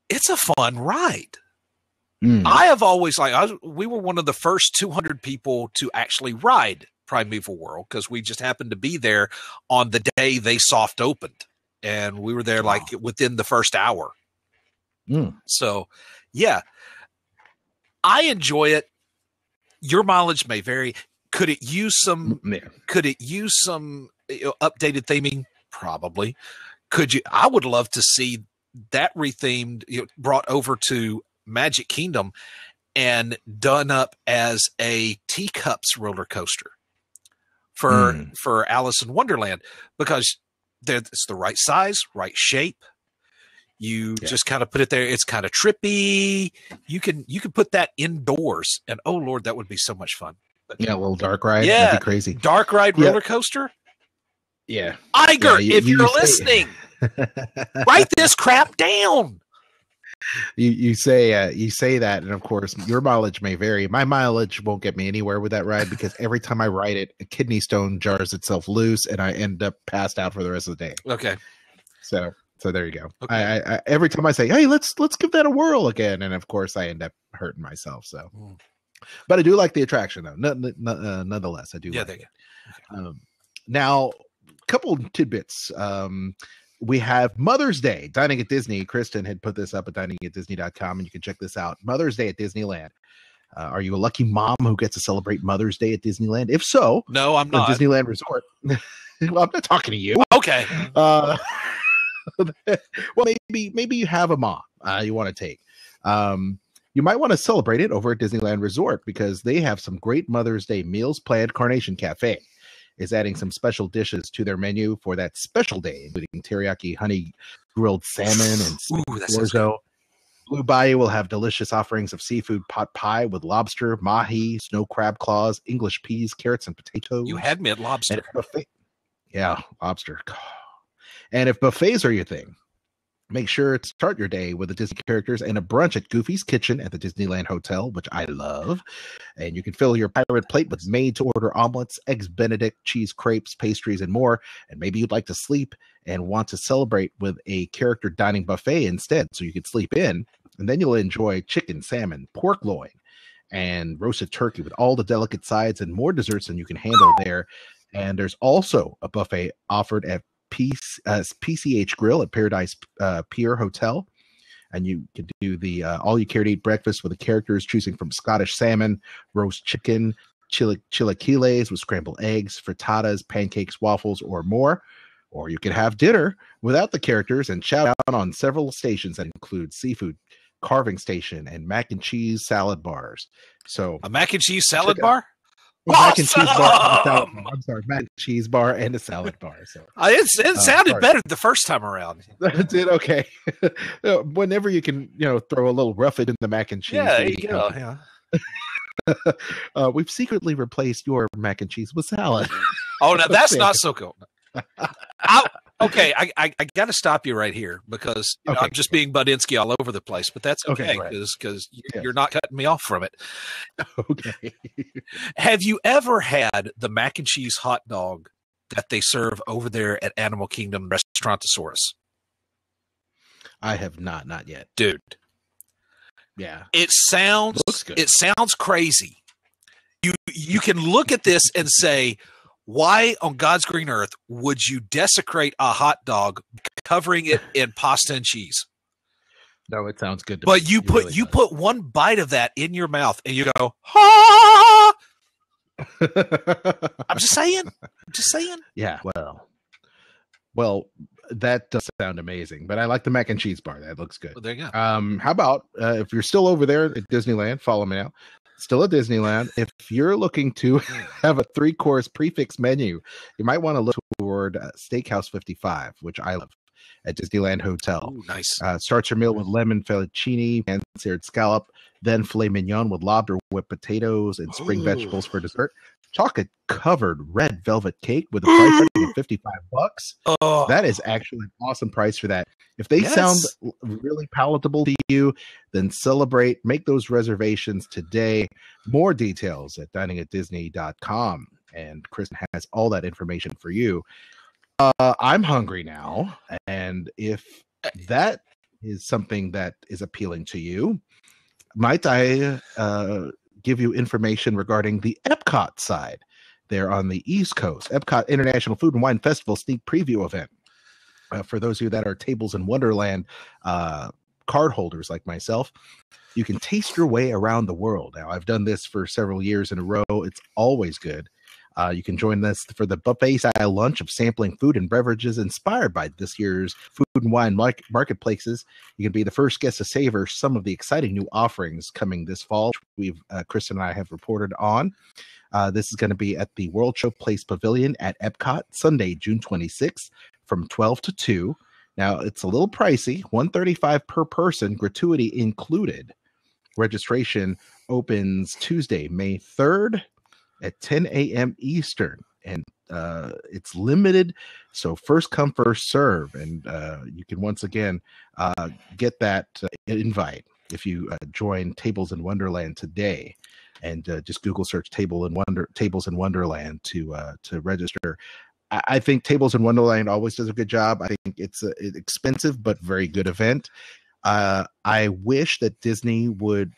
it's a fun ride. I have always we were one of the first 200 people to actually ride Primeval World because we just happened to be there on the day they soft opened, and we were there like within the first hour. So, yeah, I enjoy it. Your mileage may vary. Could it use some? Could it use some updated theming? Probably. Could you? I would love to see that rethemed, brought over to Magic Kingdom and done up as a teacups roller coaster for Alice in Wonderland, because it's the right size, right shape. You just kind of put it there. It's kind of trippy. You can put that indoors, and oh Lord, that would be so much fun. Yeah, a little dark ride. Yeah, that'd be crazy. Dark ride roller coaster. Yeah, Iger, if you're listening, write this crap down. You say that, and of course, your mileage may vary. My mileage won't get me anywhere with that ride because every time I ride it, a kidney stone jars itself loose, and I end up passed out for the rest of the day. Okay, so there you go. Okay. I every time I say, "Hey, let's give that a whirl again," and of course, I end up hurting myself. So. But I do like the attraction, though. Nonetheless, I do. Yeah, like it. Now, a couple tidbits. We have Mother's Day dining at Disney. Kristen had put this up at diningatdisney.com, and you can check this out. Mother's Day at Disneyland. Are you a lucky mom who gets to celebrate Mother's Day at Disneyland? If so, no, I'm not. Disneyland Resort. Well, I'm not talking to you. Okay. Well, maybe you have a mom you want to take. You might want to celebrate it over at Disneyland Resort because they have some great Mother's Day meals planned. Carnation Cafe is adding some special dishes to their menu for that special day, including teriyaki honey grilled salmon and orzo. Blue Bayou will have delicious offerings of seafood pot pie with lobster, mahi, snow crab claws, English peas, carrots, and potatoes. You had me at lobster. Yeah, lobster. And if buffets are your thing, make sure to start your day with the Disney characters and a brunch at Goofy's Kitchen at the Disneyland Hotel, which I love. And you can fill your pirate plate with made-to-order omelets, eggs Benedict, cheese crepes, pastries, and more. And maybe you'd like to sleep and want to celebrate with a character dining buffet instead, so you could sleep in. And then you'll enjoy chicken, salmon, pork loin, and roasted turkey with all the delicate sides and more desserts than you can handle there. And there's also a buffet offered at PCH Grill at Paradise Pier Hotel, and you can do the all-you-care-to-eat breakfast with the characters choosing from Scottish salmon, roast chicken, chilaquiles with scrambled eggs, frittatas, pancakes, waffles, or more. Or you can have dinner without the characters and chow down on several stations that include seafood carving station and mac and cheese salad bars. So a mac and cheese salad bar? Mac and cheese bar. I'm sorry, mac and cheese bar and a salad bar. So it sounded better the first time around. It did okay. Whenever you can, throw a little rough it in the mac and cheese. Yeah, there you go. Yeah. We've secretly replaced your mac and cheese with salad. Oh, now that's not so cool. Okay, I got to stop you right here because I'm just being Budinsky all over the place, but that's okay because you're not cutting me off from it. Okay. Have you ever had the mac and cheese hot dog that they serve over there at Animal Kingdom Restaurantosaurus? I have not yet. Dude. Yeah. It sounds crazy. You can look at this and say, why on God's green earth would you desecrate a hot dog covering it in pasta and cheese? No, it sounds good to me. But you put one bite of that in your mouth and you go, ha! I'm just saying. Yeah, well, that does sound amazing, but I like the mac and cheese bar. That looks good. Well, there you go. How about if you're still over there at Disneyland, follow me now. Still at Disneyland. If you're looking to have a 3-course prefix menu, you might want to look toward Steakhouse 55, which I love at Disneyland Hotel. Ooh, nice. Starts your meal with lemon fettuccine, pan-seared scallop, then filet mignon with lobster, whipped potatoes, and spring vegetables for dessert. Chocolate-covered red velvet cake with a price of $55. Oh. That is actually an awesome price for that. If they sound really palatable to you, then celebrate. Make those reservations today. More details at diningatdisney.com. And Kristen has all that information for you. I'm hungry now. And if that is something that is appealing to you, might I give you information regarding the Epcot side there on the East Coast. Epcot International Food and Wine Festival sneak preview event. For those of you that are Tables in Wonderland card holders like myself, you can taste your way around the world. Now, I've done this for several years in a row. It's always good. You can join us for the buffet-style lunch of sampling food and beverages inspired by this year's food and wine marketplaces. You can be the first guest to savor some of the exciting new offerings coming this fall. Kristen and I have reported on. This is going to be at the World Showplace Pavilion at Epcot, Sunday, June 26th, from 12 to 2. Now, it's a little pricey, $135 per person, gratuity included. Registration opens Tuesday, May 3rd at 10 a.m. Eastern, and it's limited, so first come, first serve. And you can once again get that invite if you join Tables in Wonderland today, and just Google search Tables in Wonderland to register. I think Tables in Wonderland always does a good job. I think it's an expensive but very good event. I wish that Disney would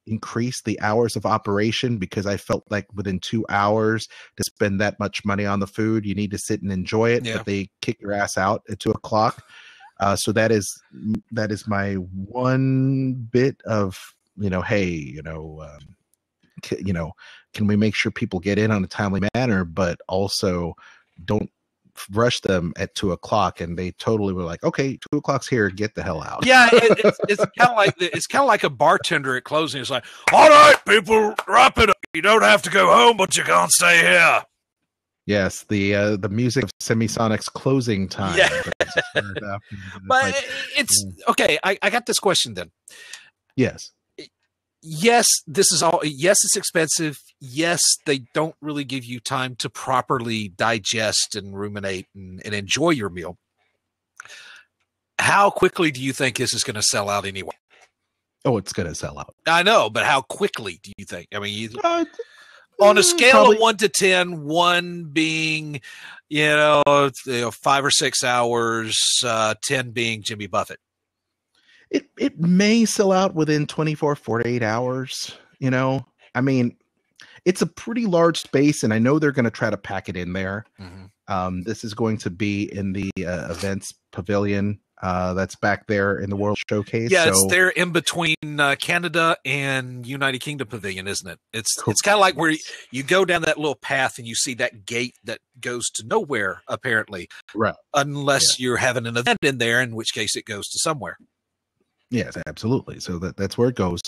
increase the hours of operation, because I felt like within 2 hours to spend that much money on the food, you need to sit and enjoy it. But they kick your ass out at 2 o'clock. So that is my one bit of, can we make sure people get in on a timely manner, but also don't rush them at 2 o'clock. And they totally were like, okay, 2 o'clock's here, get the hell out. Yeah, it's kind of like a bartender at closing. It's like, all right, people, wrap it up. You don't have to go home, but you can't stay here. Yes, the music of Semisonic's closing time. Yeah. But it's okay. I got this question then. Yes. Yes, this is all. Yes, it's expensive. Yes, they don't really give you time to properly digest and ruminate and enjoy your meal. How quickly do you think this is going to sell out anyway? Oh, it's going to sell out. I know, but how quickly do you think? I mean, on a scale of 1 to 10, 1 being, 5 or 6 hours, 10 being Jimmy Buffett. It may sell out within 24, 48 hours. I mean, it's a pretty large space, and I know they're going to try to pack it in there. Mm-hmm. This is going to be in the events pavilion that's back there in the World Showcase. Yeah, it's there in between Canada and United Kingdom Pavilion, isn't it? It's kind of like where you go down that little path and you see that gate that goes to nowhere, apparently. Right. Unless you're having an event in there, in which case it goes to somewhere. Yes, absolutely. So that's where it goes.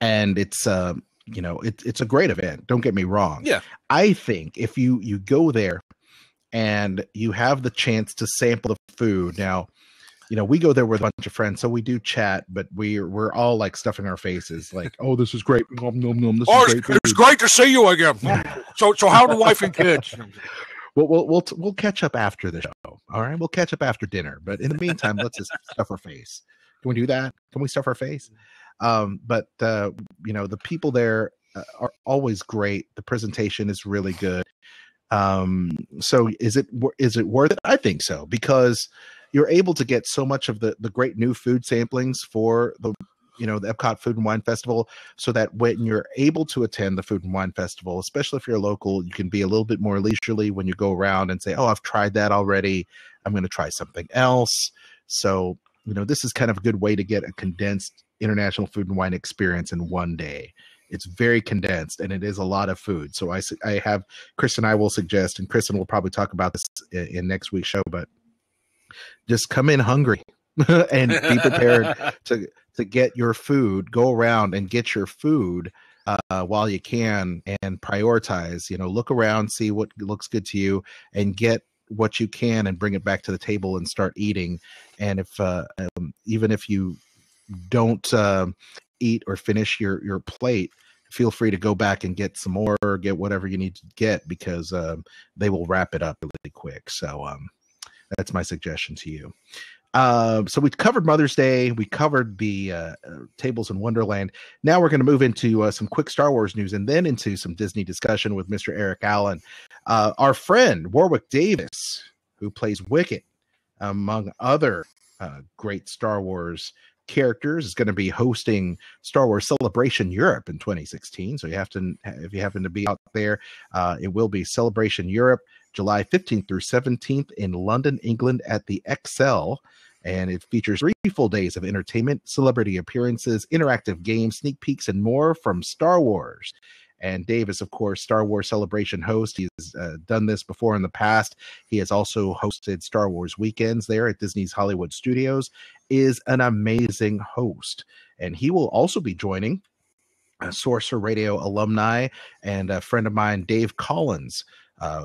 And it's it's a great event. Don't get me wrong. Yeah. I think if you go there and you have the chance to sample the food. Now, we go there with a bunch of friends, so we do chat, but we're all like stuffing our faces, like, "Oh, this is great! Nom, nom, nom, this is great! It's great to see you again. So how are the wife and kids?" We'll catch up after the show. All right, we'll catch up after dinner. But in the meantime, let's just stuff our face. Can we do that? Can we stuff our face? But the people there are always great. The presentation is really good. So is it worth it? I think so, because you're able to get so much of the great new food samplings for the Epcot Food and Wine Festival, so that when you're able to attend the Food and Wine Festival, especially if you're local, you can be a little bit more leisurely when you go around and say, "Oh, I've tried that already. I'm going to try something else." So, this is kind of a good way to get a condensed international food and wine experience in one day. It's very condensed, and it is a lot of food. So I have Chris and I will suggest, and Kristen will probably talk about this in next week's show, but just come in hungry and be prepared to get your food. Go around and get your food while you can, and prioritize. Look around, see what looks good to you, and get what you can and bring it back to the table and start eating. And if even if you don't eat or finish your plate, feel free to go back and get some more, or get whatever you need to get, because they will wrap it up really quick. So that's my suggestion to you. So we covered Mother's Day. We covered the Tables in Wonderland. Now we're going to move into some quick Star Wars news, and then into some Disney discussion with Mr. Eric Allen. Our friend Warwick Davis, who plays Wicket, among other great Star Wars characters, is going to be hosting Star Wars Celebration Europe in 2016. So if you happen to be out there, it will be Celebration Europe, July 15th through 17th in London, England, at the XL. And it features 3 full days of entertainment, celebrity appearances, interactive games, sneak peeks, and more from Star Wars. And Dave is, of course, Star Wars Celebration host. He's done this before in the past. He has also hosted Star Wars weekends there at Disney's Hollywood Studios. Is an amazing host. And he will also be joining Sorcerer Radio alumni and a friend of mine, Dave Collins,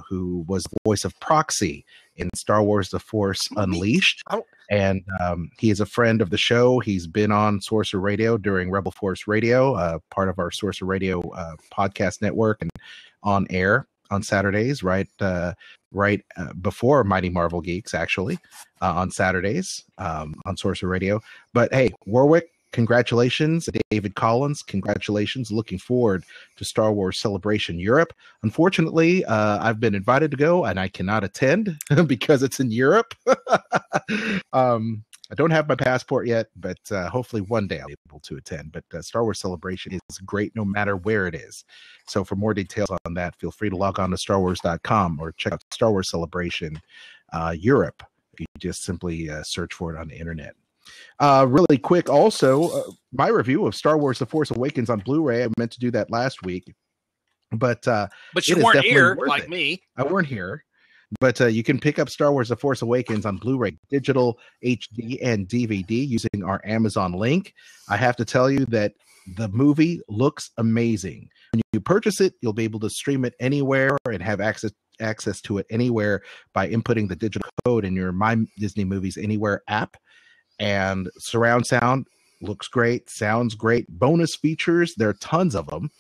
who was the voice of Proxy in Star Wars The Force Unleashed. And he is a friend of the show. He's been on Sorcerer Radio during Rebel Force Radio, part of our Sorcerer Radio podcast network, and on air on Saturdays, right before Mighty Marvel Geeks, actually, on Saturdays on Sorcerer Radio. But hey, Warwick, congratulations. David Collins, congratulations. Looking forward to Star Wars Celebration Europe. Unfortunately, I've been invited to go, and I cannot attend because it's in Europe. I don't have my passport yet, but hopefully one day I'll be able to attend. But Star Wars Celebration is great no matter where it is. So for more details on that, feel free to log on to StarWars.com or check out Star Wars Celebration Europe. You just simply search for it on the internet. Really quick, also, my review of Star Wars The Force Awakens on Blu-ray. I meant to do that last week, but you weren't here like me. I weren't here. But you can pick up Star Wars The Force Awakens on Blu-ray, digital, HD, and DVD using our Amazon link. I have to tell you that the movie looks amazing. When you purchase it, you'll be able to stream it anywhere and have access to it anywhere by inputting the digital code in your My Disney Movies Anywhere app. And surround sound looks great, sounds great. Bonus features, there are tons of them.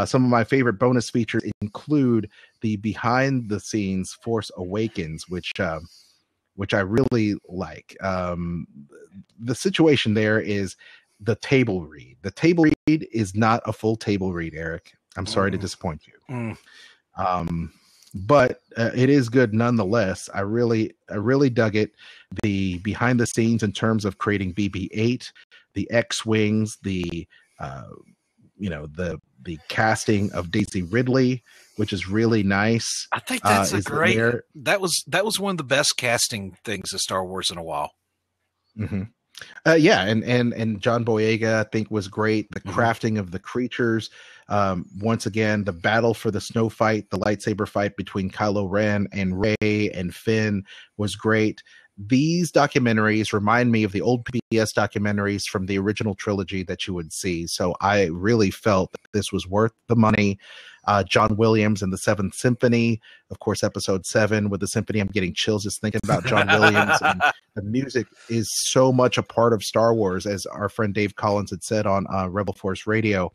Some of my favorite bonus features include the behind-the-scenes Force Awakens, which I really like. The situation there is the table read. The table read is not a full table read, Eric. I'm sorry to disappoint you. But it is good nonetheless. I really dug it. The behind the scenes in terms of creating BB-8, the X-wings, the casting of Daisy Ridley, which is really nice. I think that's a great. That was one of the best casting things of Star Wars in a while. Mm-hmm. Yeah, and John Boyega, I think, was great. The crafting of the creatures. Once again, the battle for the snow fight, the lightsaber fight between Kylo Ren and Rey and Finn was great. These documentaries remind me of the old PBS documentaries from the original trilogy that you would see. So I really felt that this was worth the money. John Williams and the Seventh Symphony, of course, Episode 7 with the symphony. I'm getting chills just thinking about John Williams. And the music is so much a part of Star Wars, as our friend Dave Collins had said on Rebel Force Radio.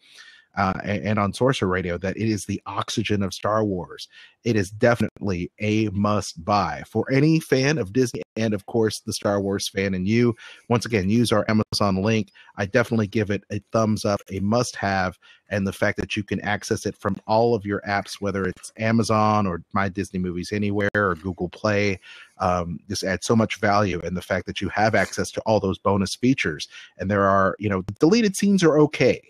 And on Sorcerer Radio, that it is the oxygen of Star Wars. It is definitely a must buy for any fan of Disney and, of course, the Star Wars fan. And you, once again, use our Amazon link. I definitely give it a thumbs up, a must have. And the fact that you can access it from all of your apps, whether it's Amazon or My Disney Movies Anywhere or Google Play, just adds so much value. And the fact that you have access to all those bonus features. And there are, deleted scenes are okay.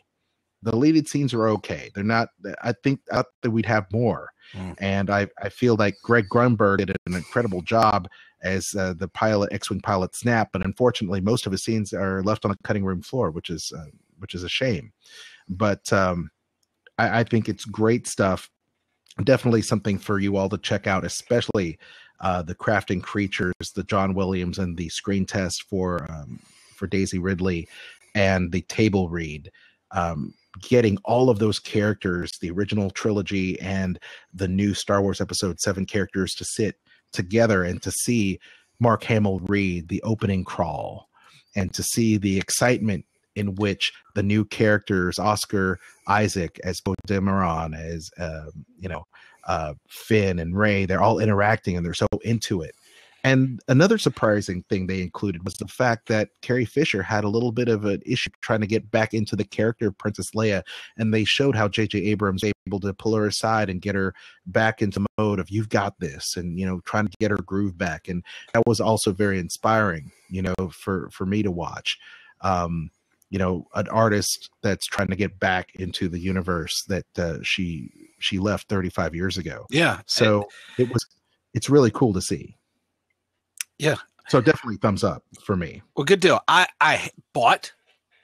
The deleted scenes are okay. They're not. I think that we'd have more, and I feel like Greg Grunberg did an incredible job as the pilot, X-wing pilot Snap. But unfortunately, most of his scenes are left on a cutting room floor, which is a shame. But I think it's great stuff. Definitely something for you all to check out, especially the crafting creatures, the John Williams, and the screen test for Daisy Ridley, and the table read. Getting all of those characters, the original trilogy and the new Star Wars Episode 7 characters, to sit together and to see Mark Hamill read the opening crawl, and to see the excitement in which the new characters, Oscar Isaac as Poe Dameron, as Finn and Rey, they're all interacting and they're so into it. And another surprising thing they included was the fact that Carrie Fisher had a little bit of an issue trying to get back into the character of Princess Leia, and they showed how J.J. Abrams was able to pull her aside and get her back into mode of "you've got this," and trying to get her groove back, and that was also very inspiring, for me to watch. An artist that's trying to get back into the universe that she left 35 years ago. Yeah, so it's really cool to see. Yeah. So definitely thumbs up for me. Well, good deal. I bought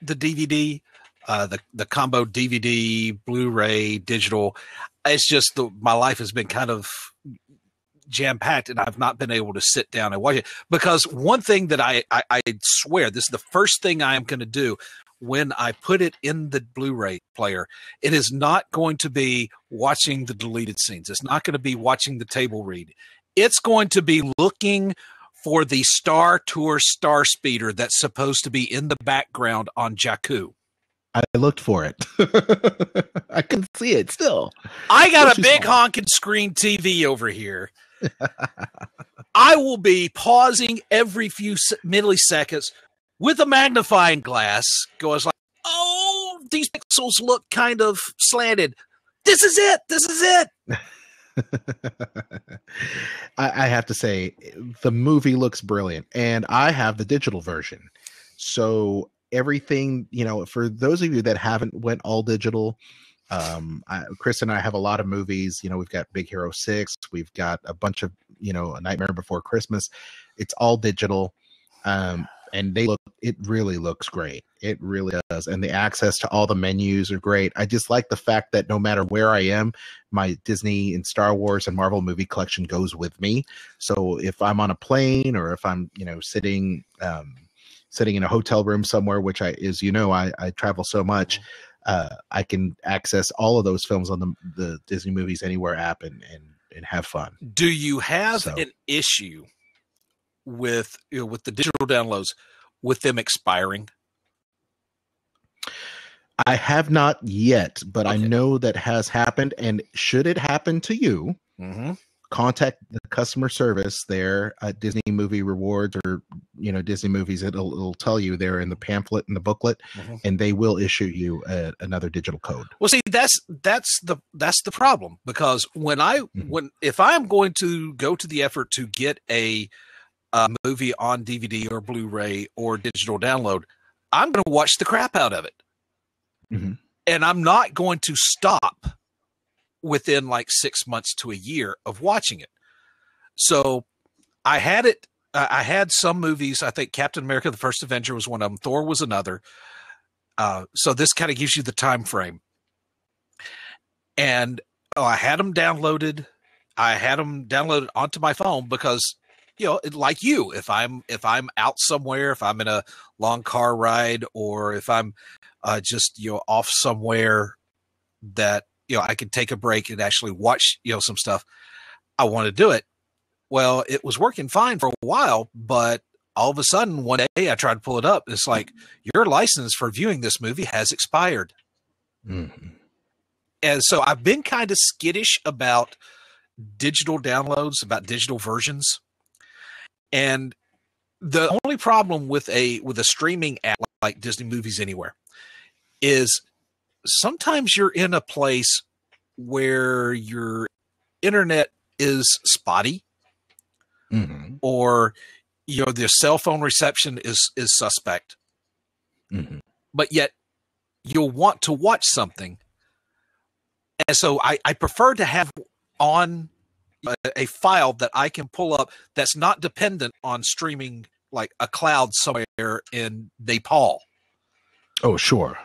the DVD, the combo DVD, Blu-ray, digital. It's just my life has been kind of jam-packed, and I've not been able to sit down and watch it. Because one thing that I swear, this is the first thing I am going to do when I put it in the Blu-ray player. It is not going to be watching the deleted scenes. It's not going to be watching the table read. It's going to be looking for the Star Tour Star Speeder that's supposed to be in the background on Jakku. I looked for it. I couldn't see it still. I got a big honking screen TV over here. I will be pausing every few milliseconds with a magnifying glass, goes like, oh, these pixels look kind of slanted. This is it. This is it. I have to say, the movie looks brilliant, and I have the digital version. So everything, for those of you that haven't went all digital, Chris and I have a lot of movies. We've got Big Hero 6. We've got a bunch of, A Nightmare Before Christmas. It's all digital. And it really looks great. It really does. And the access to all the menus are great. I just like the fact that no matter where I am, my Disney and Star Wars and Marvel movie collection goes with me. So if I'm on a plane, or if I'm, sitting in a hotel room somewhere, which I travel so much, I can access all of those films on the Disney Movies Anywhere app and have fun. Do you have an issue with the digital downloads, with them expiring? I have not yet, but okay. I know that has happened. And should it happen to you, contact the customer service there at Disney Movie Rewards, or Disney Movies. It'll tell you there in the pamphlet and the booklet, and they will issue you another digital code. Well, see, that's the problem, because if I'm going to go to the effort to get a movie on DVD or Blu-ray or digital download, I'm going to watch the crap out of it. And I'm not going to stop within like 6 months to a year of watching it. So I had some movies. I think Captain America: The First Avenger was one of them. Thor was another. So this kind of gives you the time frame. And I had them downloaded. I had them downloaded onto my phone because, like you, if I'm out somewhere, if I'm in a long car ride, or if I'm just off somewhere that I could take a break and actually watch, some stuff. I want to do it. Well, it was working fine for a while, but all of a sudden one day I tried to pull it up. It's like, your license for viewing this movie has expired. Mm-hmm. And so I've been kind of skittish about digital downloads, about digital versions. And the only problem with a streaming app like Disney Movies Anywhere is sometimes you're in a place where your internet is spotty, Mm-hmm. or their cell phone reception is suspect. Mm-hmm. But yet you'll want to watch something. And so I prefer to have on a file that I can pull up that's not dependent on streaming like a cloud somewhere in Nepal. Oh, sure.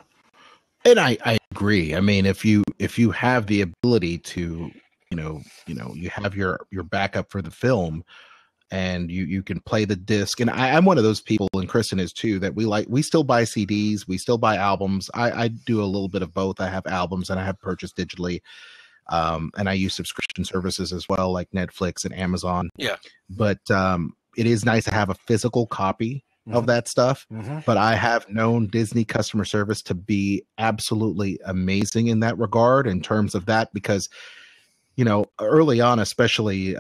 And I agree. I mean, if you have the ability to, you have your backup for the film, and you can play the disc. And I'm one of those people, and Kristen is too, that we still buy CDs, we still buy albums. I do a little bit of both. I have albums and I have purchased digitally. And I use subscription services as well, like Netflix and Amazon. Yeah. But it is nice to have a physical copy of that stuff. Mm-hmm. But I have known Disney customer service to be absolutely amazing in that regard, in terms of that, because early on, especially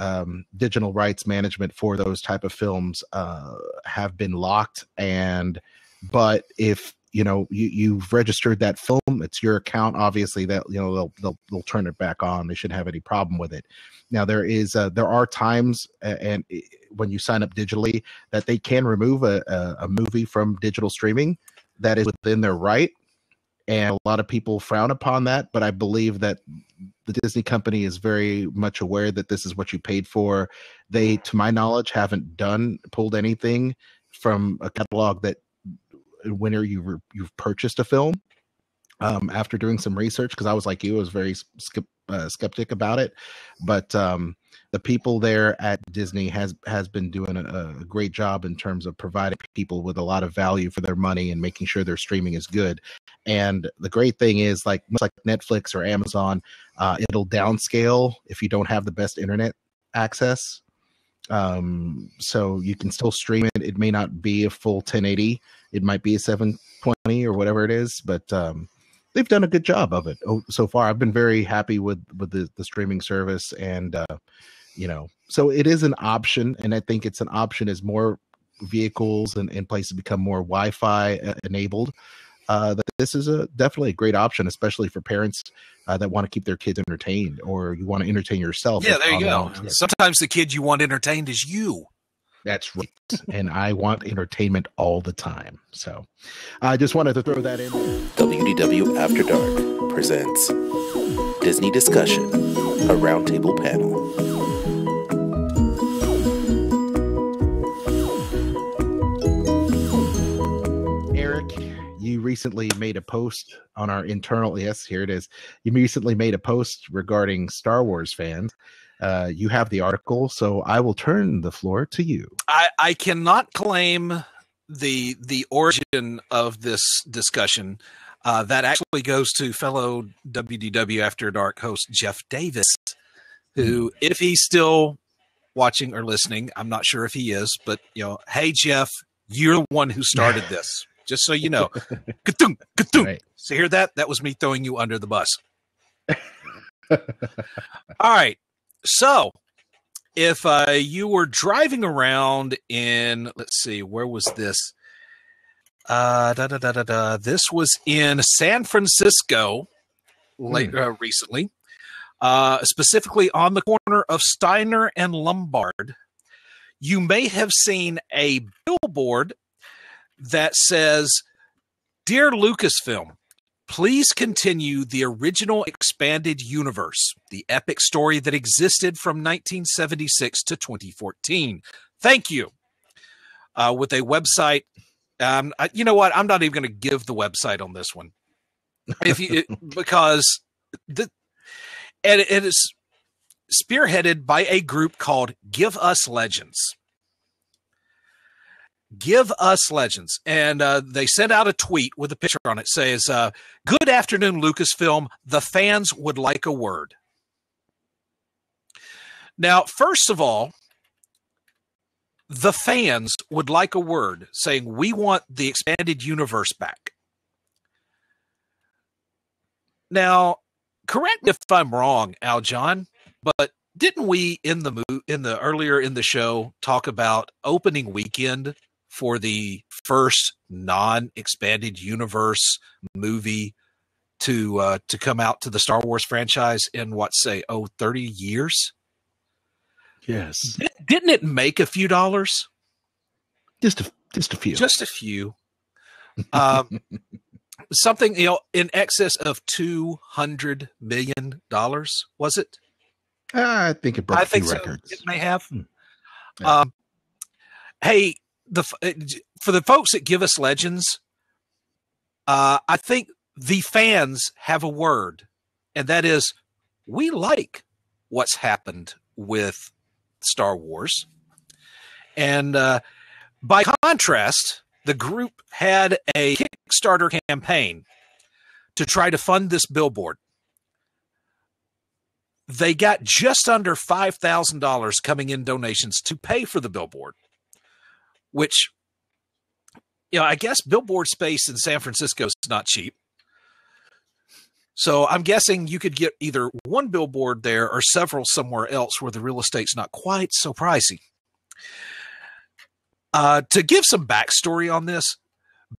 digital rights management for those type of films have been locked. But if you've registered that film, it's your account. Obviously, that they'll turn it back on. They shouldn't have any problem with it. Now there are times, and when you sign up digitally, that they can remove a movie from digital streaming. That is within their right, and a lot of people frown upon that. But I believe that the Disney company is very much aware that this is what you paid for. They, to my knowledge, haven't pulled anything from a catalog that when you've purchased a film. After doing some research, because I was like you, I was very skeptic about it, but the people there at Disney has been doing a great job in terms of providing people with a lot of value for their money and making sure their streaming is good. And the great thing is, much like Netflix or Amazon, it'll downscale if you don't have the best internet access. So you can still stream it. It may not be a full 1080. It might be a 720 or whatever it is, but they've done a good job of it so far. I've been very happy with the streaming service, and so it is an option, and I think it's an option as more vehicles and places become more Wi-Fi enabled. That this is definitely a great option, especially for parents that want to keep their kids entertained, or you want to entertain yourself. Yeah, there you go. Sometimes the kid you want entertained is you. That's right. And I want entertainment all the time. So I just wanted to throw that in. WDW After Dark presents Disney Discussion, a roundtable panel. Eric, you recently made a post on our internal, yes, here it is. You recently made a post regarding Star Wars fans. You have the article, so I will turn the floor to you. I cannot claim the origin of this discussion. That actually goes to fellow WDW After Dark host Jeff Davis, who, if he's still watching or listening, I'm not sure if he is, but hey Jeff, you're the one who started this. Just so you know. Ka-tung, ka-tung. Right. So hear that? That was me throwing you under the bus. All right. So if you were driving around in, let's see, where was this? This was in San Francisco recently, specifically on the corner of Steiner and Lombard. You may have seen a billboard that says, "Dear Lucasfilm, please continue the original expanded universe, the epic story that existed from 1976 to 2014. Thank you." With a website, you know what? I'm not even going to give the website on this one, because it is spearheaded by a group called Give Us Legends. give us legends. And they sent out a tweet with a picture on it. Says, good afternoon, Lucasfilm. The fans would like a word. Now, first of all, the fans would like a word saying, we want the expanded universe back. Now, correct me if I'm wrong, Al John, but didn't we earlier in the show talk about opening weekend for the first non-expanded universe movie to come out to the Star Wars franchise in 30 years? Yes. Didn't it make a few dollars? Just a few. Just a few. Something, in excess of $200 million, was it? I think it broke a few records. It may have. Yeah. Hey, for the folks that give us legends, I think the fans have a word, and that is, we like what's happened with Star Wars. And by contrast, the group had a Kickstarter campaign to try to fund this billboard. They got just under $5,000 coming in donations to pay for the billboard, which, I guess billboard space in San Francisco is not cheap. So I'm guessing you could get either one billboard there or several somewhere else where the real estate's not quite so pricey. To give some backstory on this,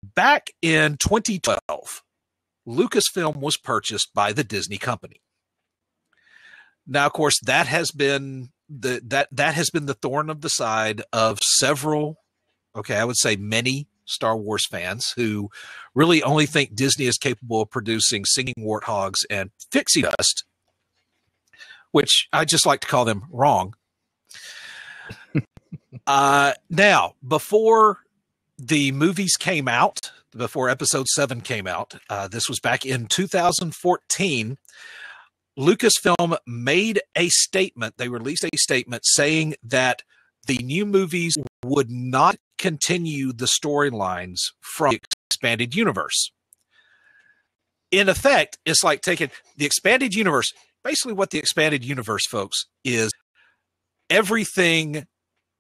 back in 2012, Lucasfilm was purchased by the Disney company. Now, of course, that has been the thorn of the side of several, I would say many Star Wars fans who really only think Disney is capable of producing singing warthogs and pixie dust, which I just like to call them wrong. Now, before the movies came out, before Episode 7 came out, this was back in 2014, Lucasfilm made a statement. They released a statement saying that the new movies would not continue the storylines from the expanded universe. In effect, it's like taking the expanded universe. Basically, what the expanded universe, folks, is everything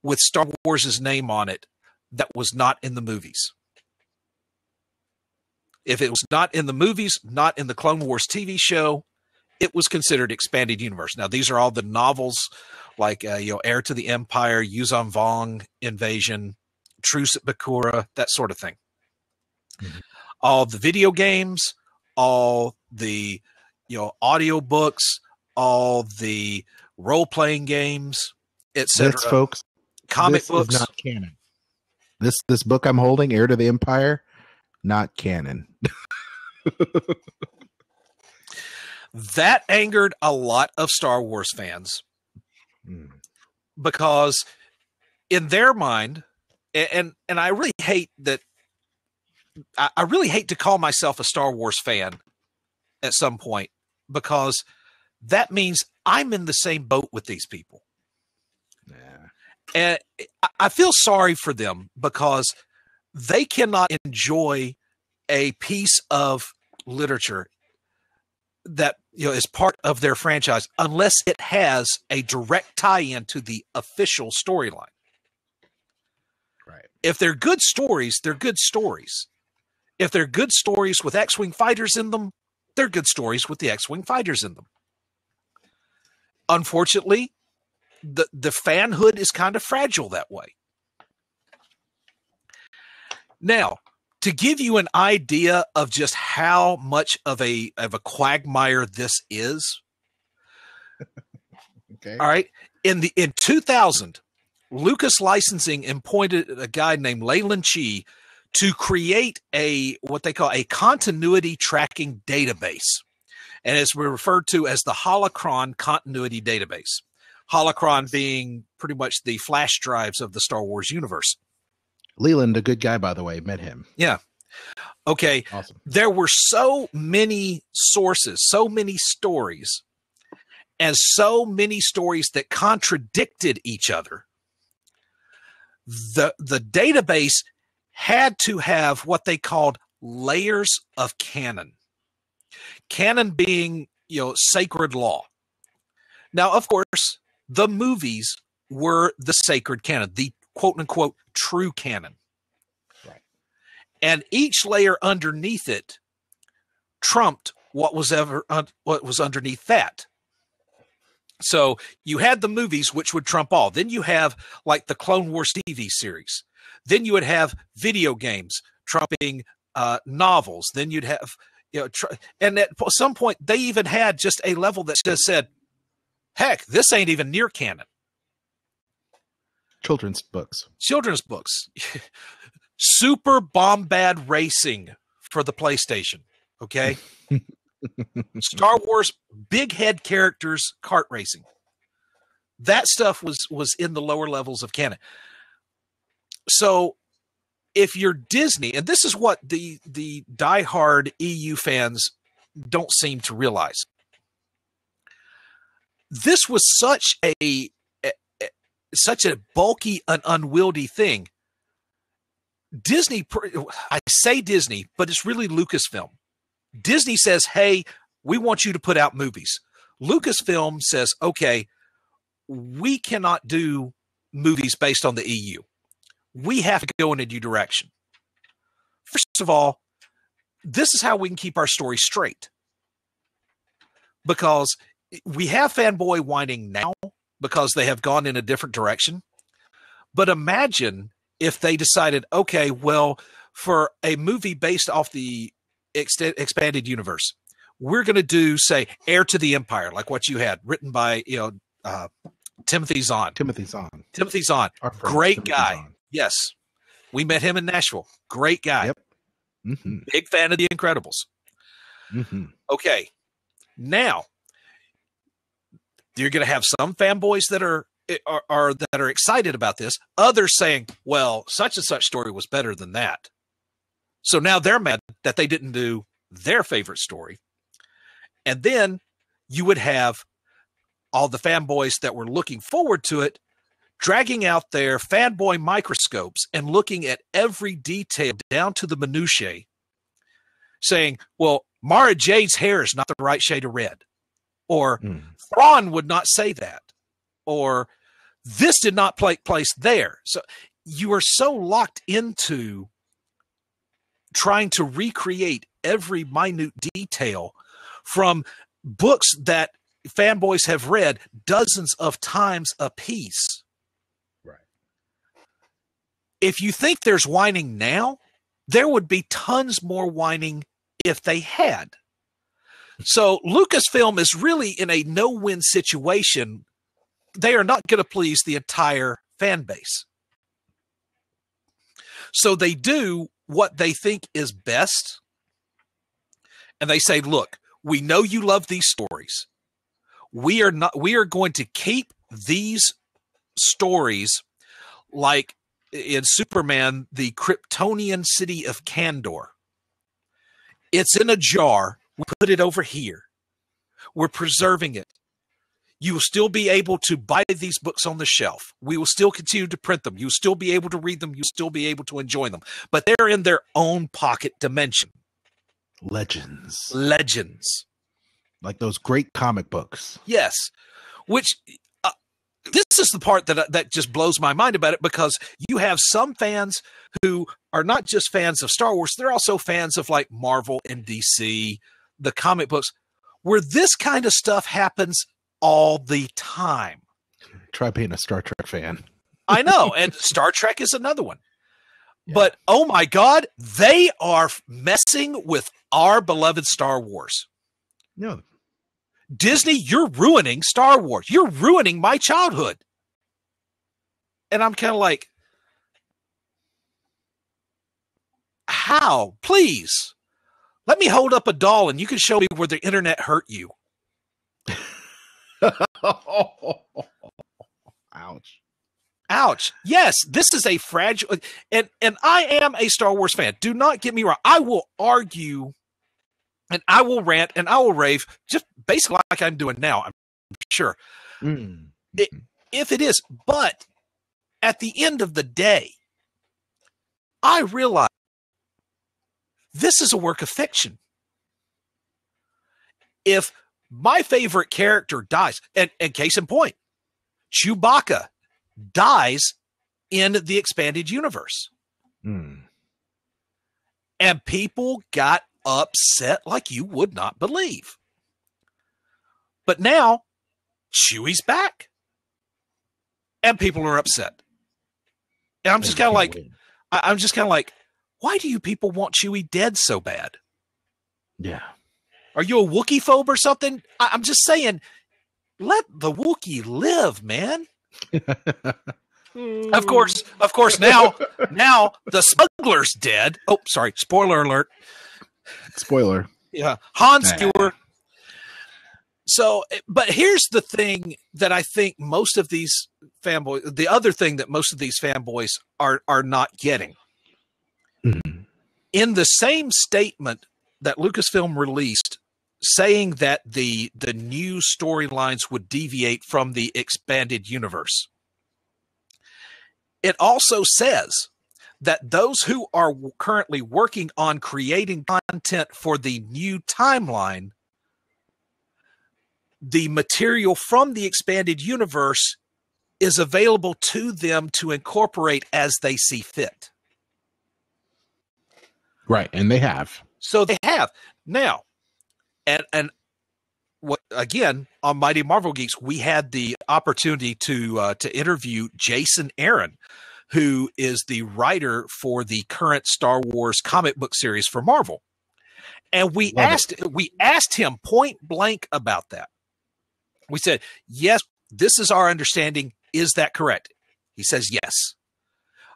with Star Wars' name on it that was not in the movies. If it was not in the movies, not in the Clone Wars TV show, it was considered expanded universe. Now, these are all the novels like Heir to the Empire, Yuzan Vong Invasion, Truce at Bakura, that sort of thing. Mm-hmm. All the video games, all the audiobooks, all the role-playing games, etc. This, folks, comic books is not canon. This book I'm holding, Heir to the Empire, not canon. That angered a lot of Star Wars fans because in their mind, and I really hate that. I really hate to call myself a Star Wars fan at some point because that means I'm in the same boat with these people. Yeah. And I feel sorry for them because they cannot enjoy a piece of literature that is part of their franchise unless it has a direct tie-in to the official storyline. Right. If they're good stories, they're good stories. If they're good stories with X-Wing fighters in them, they're good stories with the X-Wing fighters in them. Unfortunately, the fanhood is kind of fragile that way. Now, to give you an idea of just how much of a quagmire this is, okay. All right. In 2000, Lucas Licensing appointed a guy named Leyland Chi to create what they call a continuity tracking database, and it's referred to as the Holocron Continuity Database. Holocron being pretty much the flash drives of the Star Wars universe. Leland, a good guy, by the way, met him. Yeah. Okay. Awesome. There were so many sources, so many stories, and so many stories that contradicted each other the database had to have what they called layers of canon. Canon being, sacred law. Now, of course, the movies were the sacred canon, the quote unquote true canon. Right. And each layer underneath it trumped what was underneath that. So you had the movies, which would trump all. Then you have like the Clone Wars TV series. Then you would have video games trumping novels. Then you'd have, and at some point they even had just a level that just said, heck, this ain't even near canon. Children's books. Super Bombad Racing for the PlayStation. Okay. Star Wars, big head characters, kart racing. That stuff was in the lower levels of canon. So if you're Disney, and this is what the diehard EU fans don't seem to realize, this was such a bulky and unwieldy thing. Disney, I say Disney, but it's really Lucasfilm. Disney says, hey, we want you to put out movies. Lucasfilm says, okay, we cannot do movies based on the EU. We have to go in a new direction. First of all, this is how we can keep our story straight. Because we have fanboy whining now because they have gone in a different direction. But imagine if they decided, okay, well, for a movie based off the expanded universe, we're going to do, say, Heir to the Empire, like what you had, written by Timothy Zahn. Timothy Zahn. Great Timothy guy. Zahn. Yes, we met him in Nashville. Great guy. Yep. Mm-hmm. Big fan of The Incredibles. Mm-hmm. Okay, now you're going to have some fanboys that are excited about this. Others saying, "Well, such and such story was better than that." So now they're mad that they didn't do their favorite story. And then you would have all the fanboys that were looking forward to it dragging out their fanboy microscopes and looking at every detail down to the minutiae, saying, well, Mara Jade's hair is not the right shade of red. Or Thrawn would not say that. Or this did not take place there. So you are so locked into trying to recreate every minute detail from books that fanboys have read dozens of times a piece. Right. If you think there's whining now, there would be tons more whining if they had. So Lucasfilm is really in a no-win situation. They are not going to please the entire fan base. So they do what they think is best. And they say, look, we know you love these stories. We are going to keep these stories like in Superman, the Kryptonian city of Kandor. It's in a jar. We put it over here. We're preserving it. You will still be able to buy these books on the shelf. We will still continue to print them. You'll still be able to read them. You'll still be able to enjoy them. But they're in their own pocket dimension. Legends. Like those great comic books. Yes. Which, this is the part that just blows my mind about it, because you have some fans who are not just fans of Star Wars. They're also fans of like Marvel and DC, the comic books, where this kind of stuff happens all the time. Try being a Star Trek fan. I know. And Star Trek is another one. Yeah. But, oh my God, they are messing with our beloved Star Wars. No. Disney, you're ruining Star Wars. You're ruining my childhood. And I'm kind of like, how? Please. Let me hold up a doll and you can show me where the internet hurt you. Ouch. Yes, this is a fragile, and I am a Star Wars fan. Do not get me wrong. I will argue and I will rant and I will rave just basically like I'm doing now, I'm sure. If it is, but at the end of the day, I realize this is a work of fiction. If my favorite character dies, and case in point, Chewbacca dies in the expanded universe. Mm. And people got upset like you would not believe. But now, Chewie's back. And people are upset. And I'm just kind of like, I'm just kind of like, why do you people want Chewie dead so bad? Yeah. Are you a Wookiee phobe or something? I'm just saying, let the Wookiee live, man. Of course, now the smuggler's dead. Oh, sorry, spoiler alert. Spoiler. Yeah, Han Skewer. So, but here's the thing that I think most of these fanboys, the other thing that most of these fanboys are not getting. Mm-hmm. In the same statement that Lucasfilm released, saying that the new storylines would deviate from the expanded universe, it also says that those who are currently working on creating content for the new timeline, the material from the expanded universe is available to them to incorporate as they see fit. Right, and they have. So they have. Now, and what again, on Mighty Marvel Geeks, we had the opportunity to interview Jason Aaron, who is the writer for the current Star Wars comic book series for Marvel. And we asked him point blank about that. We said, yes, this is our understanding. Is that correct? He says, yes.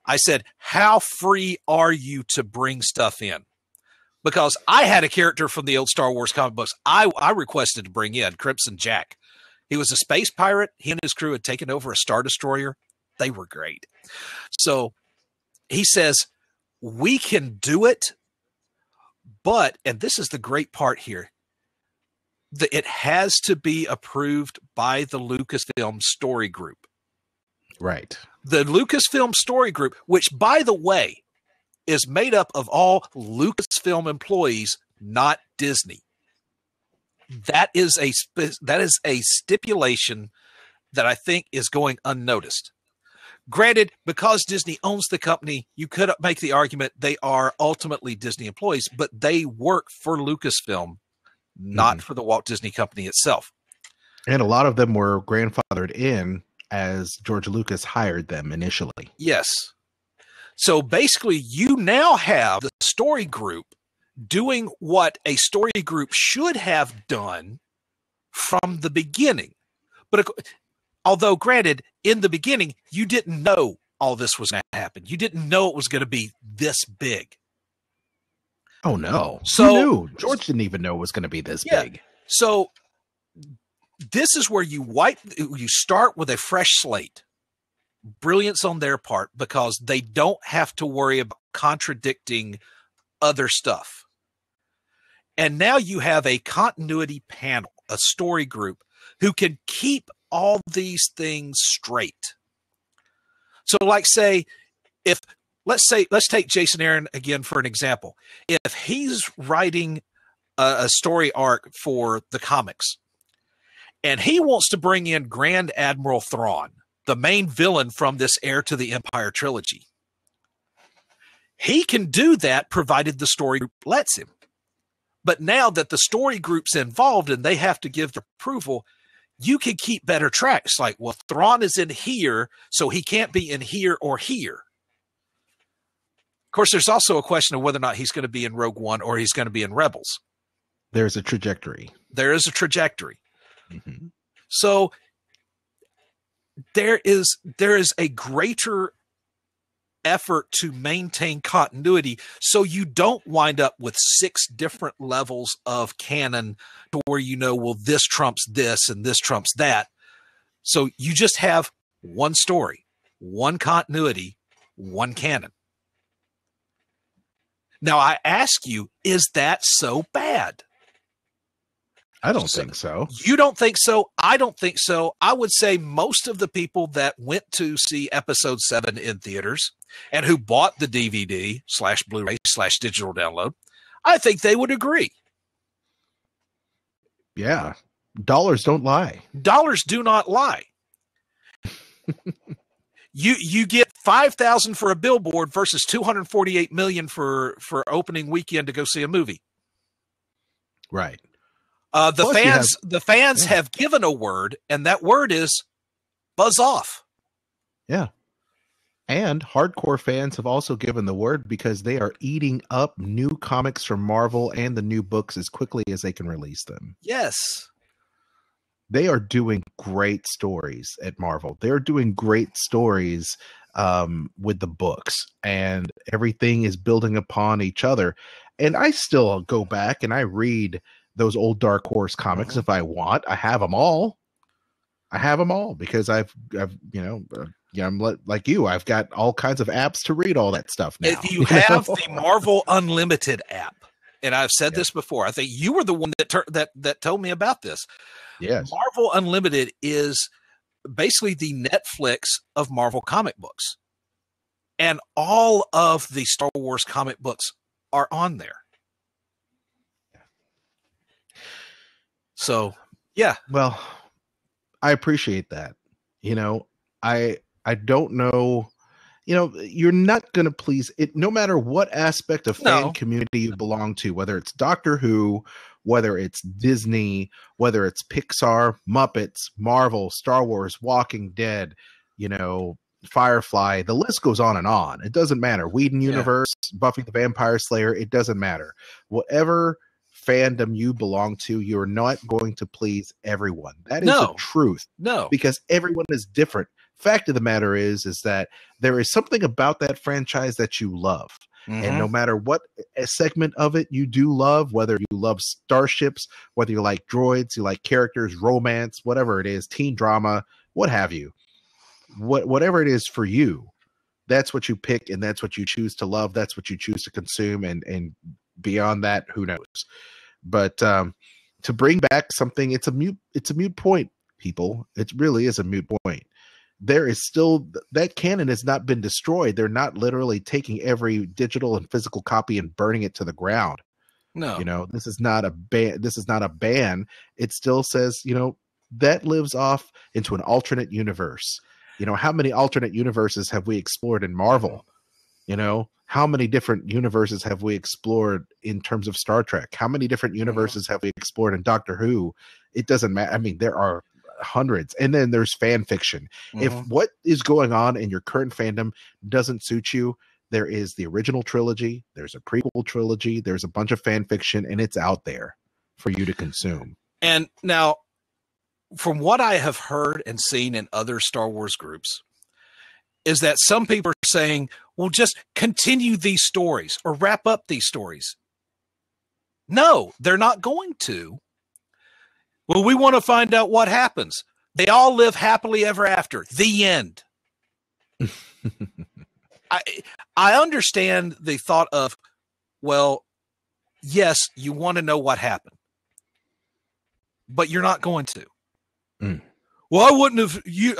I said, how free are you to bring stuff in? Because I had a character from the old Star Wars comic books I requested to bring in, Crimson Jack. He was a space pirate. He and his crew had taken over a Star Destroyer. They were great. So he says, we can do it, but, and this is the great part here, it has to be approved by the Lucasfilm Story Group. Right. The Lucasfilm Story Group, which, by the way, is made up of all Lucasfilm employees, not Disney. That is a stipulation that I think is going unnoticed. Granted, because Disney owns the company, you could make the argument they are ultimately Disney employees, but they work for Lucasfilm, not for the Walt Disney Company itself. And a lot of them were grandfathered in as George Lucas hired them initially. Yes. So basically, you now have the story group doing what a story group should have done from the beginning. But although, granted, in the beginning, you didn't know all this was going to happen. You didn't know it was going to be this big. Oh, no. So, who knew? George didn't even know it was going to be this big. So this is where you start with a fresh slate. Brilliance on their part, because they don't have to worry about contradicting other stuff. And now you have a continuity panel, a story group, who can keep all these things straight. So like say, let's take Jason Aaron again for an example. If he's writing a story arc for the comics, and he wants to bring in Grand Admiral Thrawn, the main villain from this Heir to the Empire trilogy, he can do that provided the story group lets him. But now that the story group's involved and they have to give the approval, you can keep better track. It's like, well, Thrawn is in here, so he can't be in here or here. Of course, there's also a question of whether or not he's going to be in Rogue One or he's going to be in Rebels. There's a trajectory. There is a trajectory. Mm-hmm. So there is a greater effort to maintain continuity, so you don't wind up with 6 different levels of canon to where well, this trumps this and this trumps that. So you just have one story, one continuity, one canon. Now I ask you, is that so bad? I don't think so. You don't think so? I don't think so. I would say most of the people that went to see episode 7 in theaters and who bought the DVD/Blu-ray/digital download, I think they would agree. Yeah. Dollars don't lie. Dollars do not lie. You get $5,000 for a billboard versus $248 million for opening weekend to go see a movie. Right. The fans have given a word, and that word is buzz off. Yeah. And hardcore fans have also given the word because they are eating up new comics from Marvel and the new books as quickly as they can release them. Yes. They are doing great stories at Marvel. They're doing great stories with the books, and everything is building upon each other. And I still go back and I read those old Dark Horse comics if I want. I have them all. Because I've I'm like you. I've got all kinds of apps to read all that stuff now. If you have the Marvel Unlimited app, and I've said this before, I think you were the one that told me about this. Yes. Marvel Unlimited is basically the Netflix of Marvel comic books. And all of the Star Wars comic books are on there. So, yeah. Well, I appreciate that. I don't know. You're not going to please it, no matter what aspect of fan community you belong to, whether it's Doctor Who, whether it's Disney, whether it's Pixar, Muppets, Marvel, Star Wars, Walking Dead, Firefly, the list goes on and on. It doesn't matter. Whedon Universe, Buffy the Vampire Slayer, it doesn't matter. Whatever fandom you belong to, you're not going to please everyone. That is the truth. No. Because everyone is different. Fact of the matter is that there is something about that franchise that you love. And no matter what segment of it you do love, whether you love starships, whether you like droids, you like characters, romance, whatever it is, teen drama, what have you, whatever it is for you, that's what you pick and that's what you choose to love. That's what you choose to consume. And beyond that, who knows? But to bring back something, it's a moot point, people. It really is a moot point. There is still, that canon has not been destroyed. They're not literally taking every digital and physical copy and burning it to the ground. No, this is not a ban. It still says, that lives off into an alternate universe. How many alternate universes have we explored in Marvel? How many different universes have we explored in terms of Star Trek? How many different universes have we explored in Doctor Who? It doesn't matter. I mean, there are hundreds. And then there's fan fiction. If what is going on in your current fandom doesn't suit you, there is the original trilogy, there's a prequel trilogy, there's a bunch of fan fiction, and it's out there for you to consume. And now, from what I have heard and seen in other Star Wars groups, is that some people are saying, well, just continue these stories or wrap up these stories. No, they're not going to. Well, we want to find out what happens. They all live happily ever after. The end. I understand the thought of, well, yes, you want to know what happened, but you're not going to. Well, I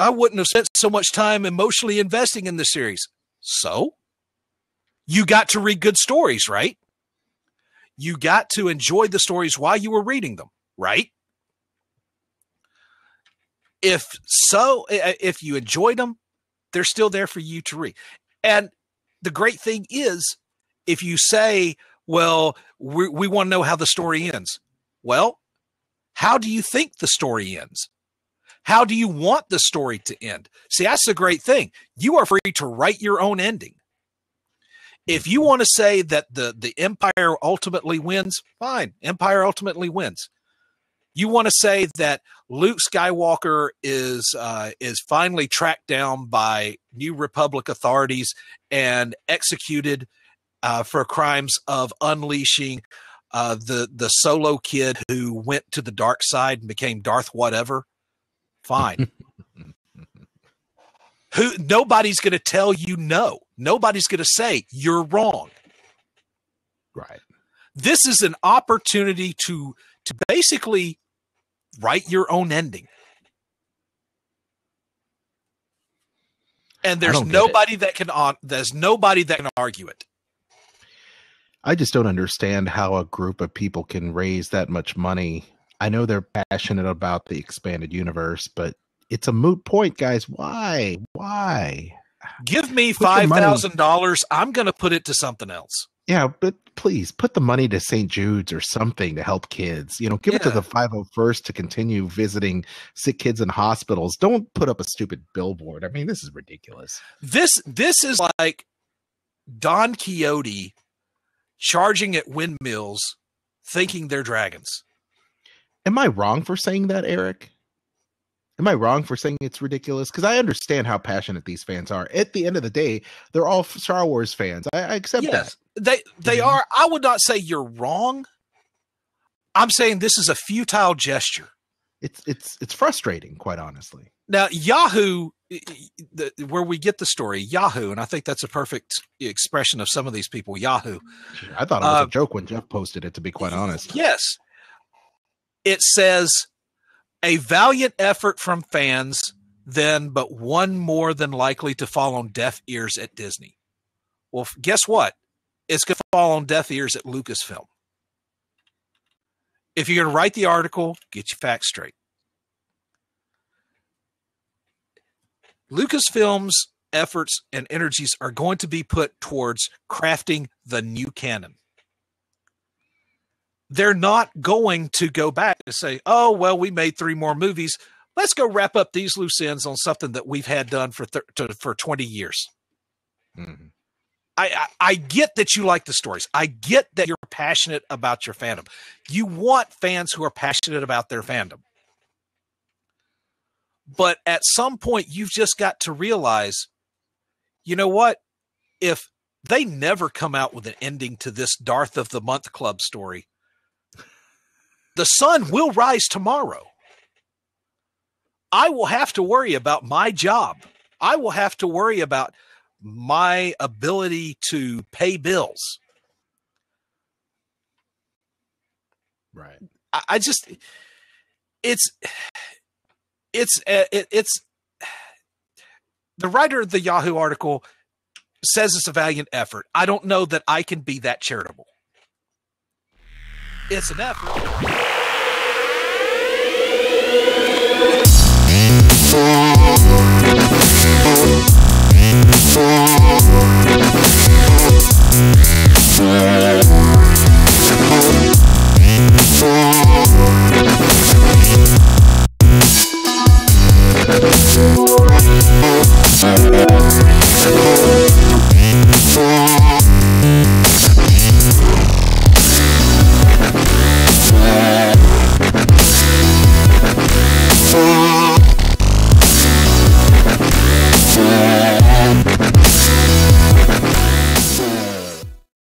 wouldn't have spent so much time emotionally investing in the series. So you got to read good stories, right? You got to enjoy the stories while you were reading them, right? If you enjoyed them, they're still there for you to read. And the great thing is, if you say, well, we want to know how the story ends. Well, how do you think the story ends? How do you want the story to end? See, that's the great thing. You are free to write your own ending. If you want to say that the Empire ultimately wins, fine. Empire ultimately wins. You want to say that Luke Skywalker is finally tracked down by New Republic authorities and executed for crimes of unleashing the Solo kid who went to the dark side and became Darth whatever. Fine. Nobody's going to tell you no. Nobody's going to say you're wrong. Right. This is an opportunity to basically write your own ending. And there's nobody that can argue it. I just don't understand how a group of people can raise that much money. I know they're passionate about the expanded universe, but it's a moot point, guys. Why? Give me $5,000. I'm going to put it to something else. Yeah, but please put the money to St. Jude's or something to help kids. Give it to the 501st to continue visiting sick kids in hospitals. Don't put up a stupid billboard. I mean, this is ridiculous. This is like Don Quixote charging at windmills, thinking they're dragons. Am I wrong for saying that, Eric? Am I wrong for saying it's ridiculous? Because I understand how passionate these fans are. At the end of the day, they're all Star Wars fans. I accept that. They are. I would not say you're wrong. I'm saying this is a futile gesture. It's frustrating, quite honestly. Now, Yahoo, where we get the story, Yahoo, and I think that's a perfect expression of some of these people, Yahoo. I thought it was a joke when Jeff posted it, to be quite honest. Yes. It says, a valiant effort from fans, then, but one more than likely to fall on deaf ears at Disney. Well, guess what? It's going to fall on deaf ears at Lucasfilm. If you're going to write the article, get your facts straight. Lucasfilm's efforts and energies are going to be put towards crafting the new canon. They're not going to go back and say, oh, well, we made 3 more movies. Let's go wrap up these loose ends on something that we've had done for 20 years. Mm-hmm. I get that you like the stories. I get that you're passionate about your fandom. You want fans who are passionate about their fandom. But at some point, you've just got to realize, you know what? If they never come out with an ending to this Darth of the Month Club story, the sun will rise tomorrow. I will have to worry about my job. I will have to worry about my ability to pay bills. Right. I just, it's the writer of the Yahoo article says it's a valiant effort. I don't know that I can be that charitable. It's an effort.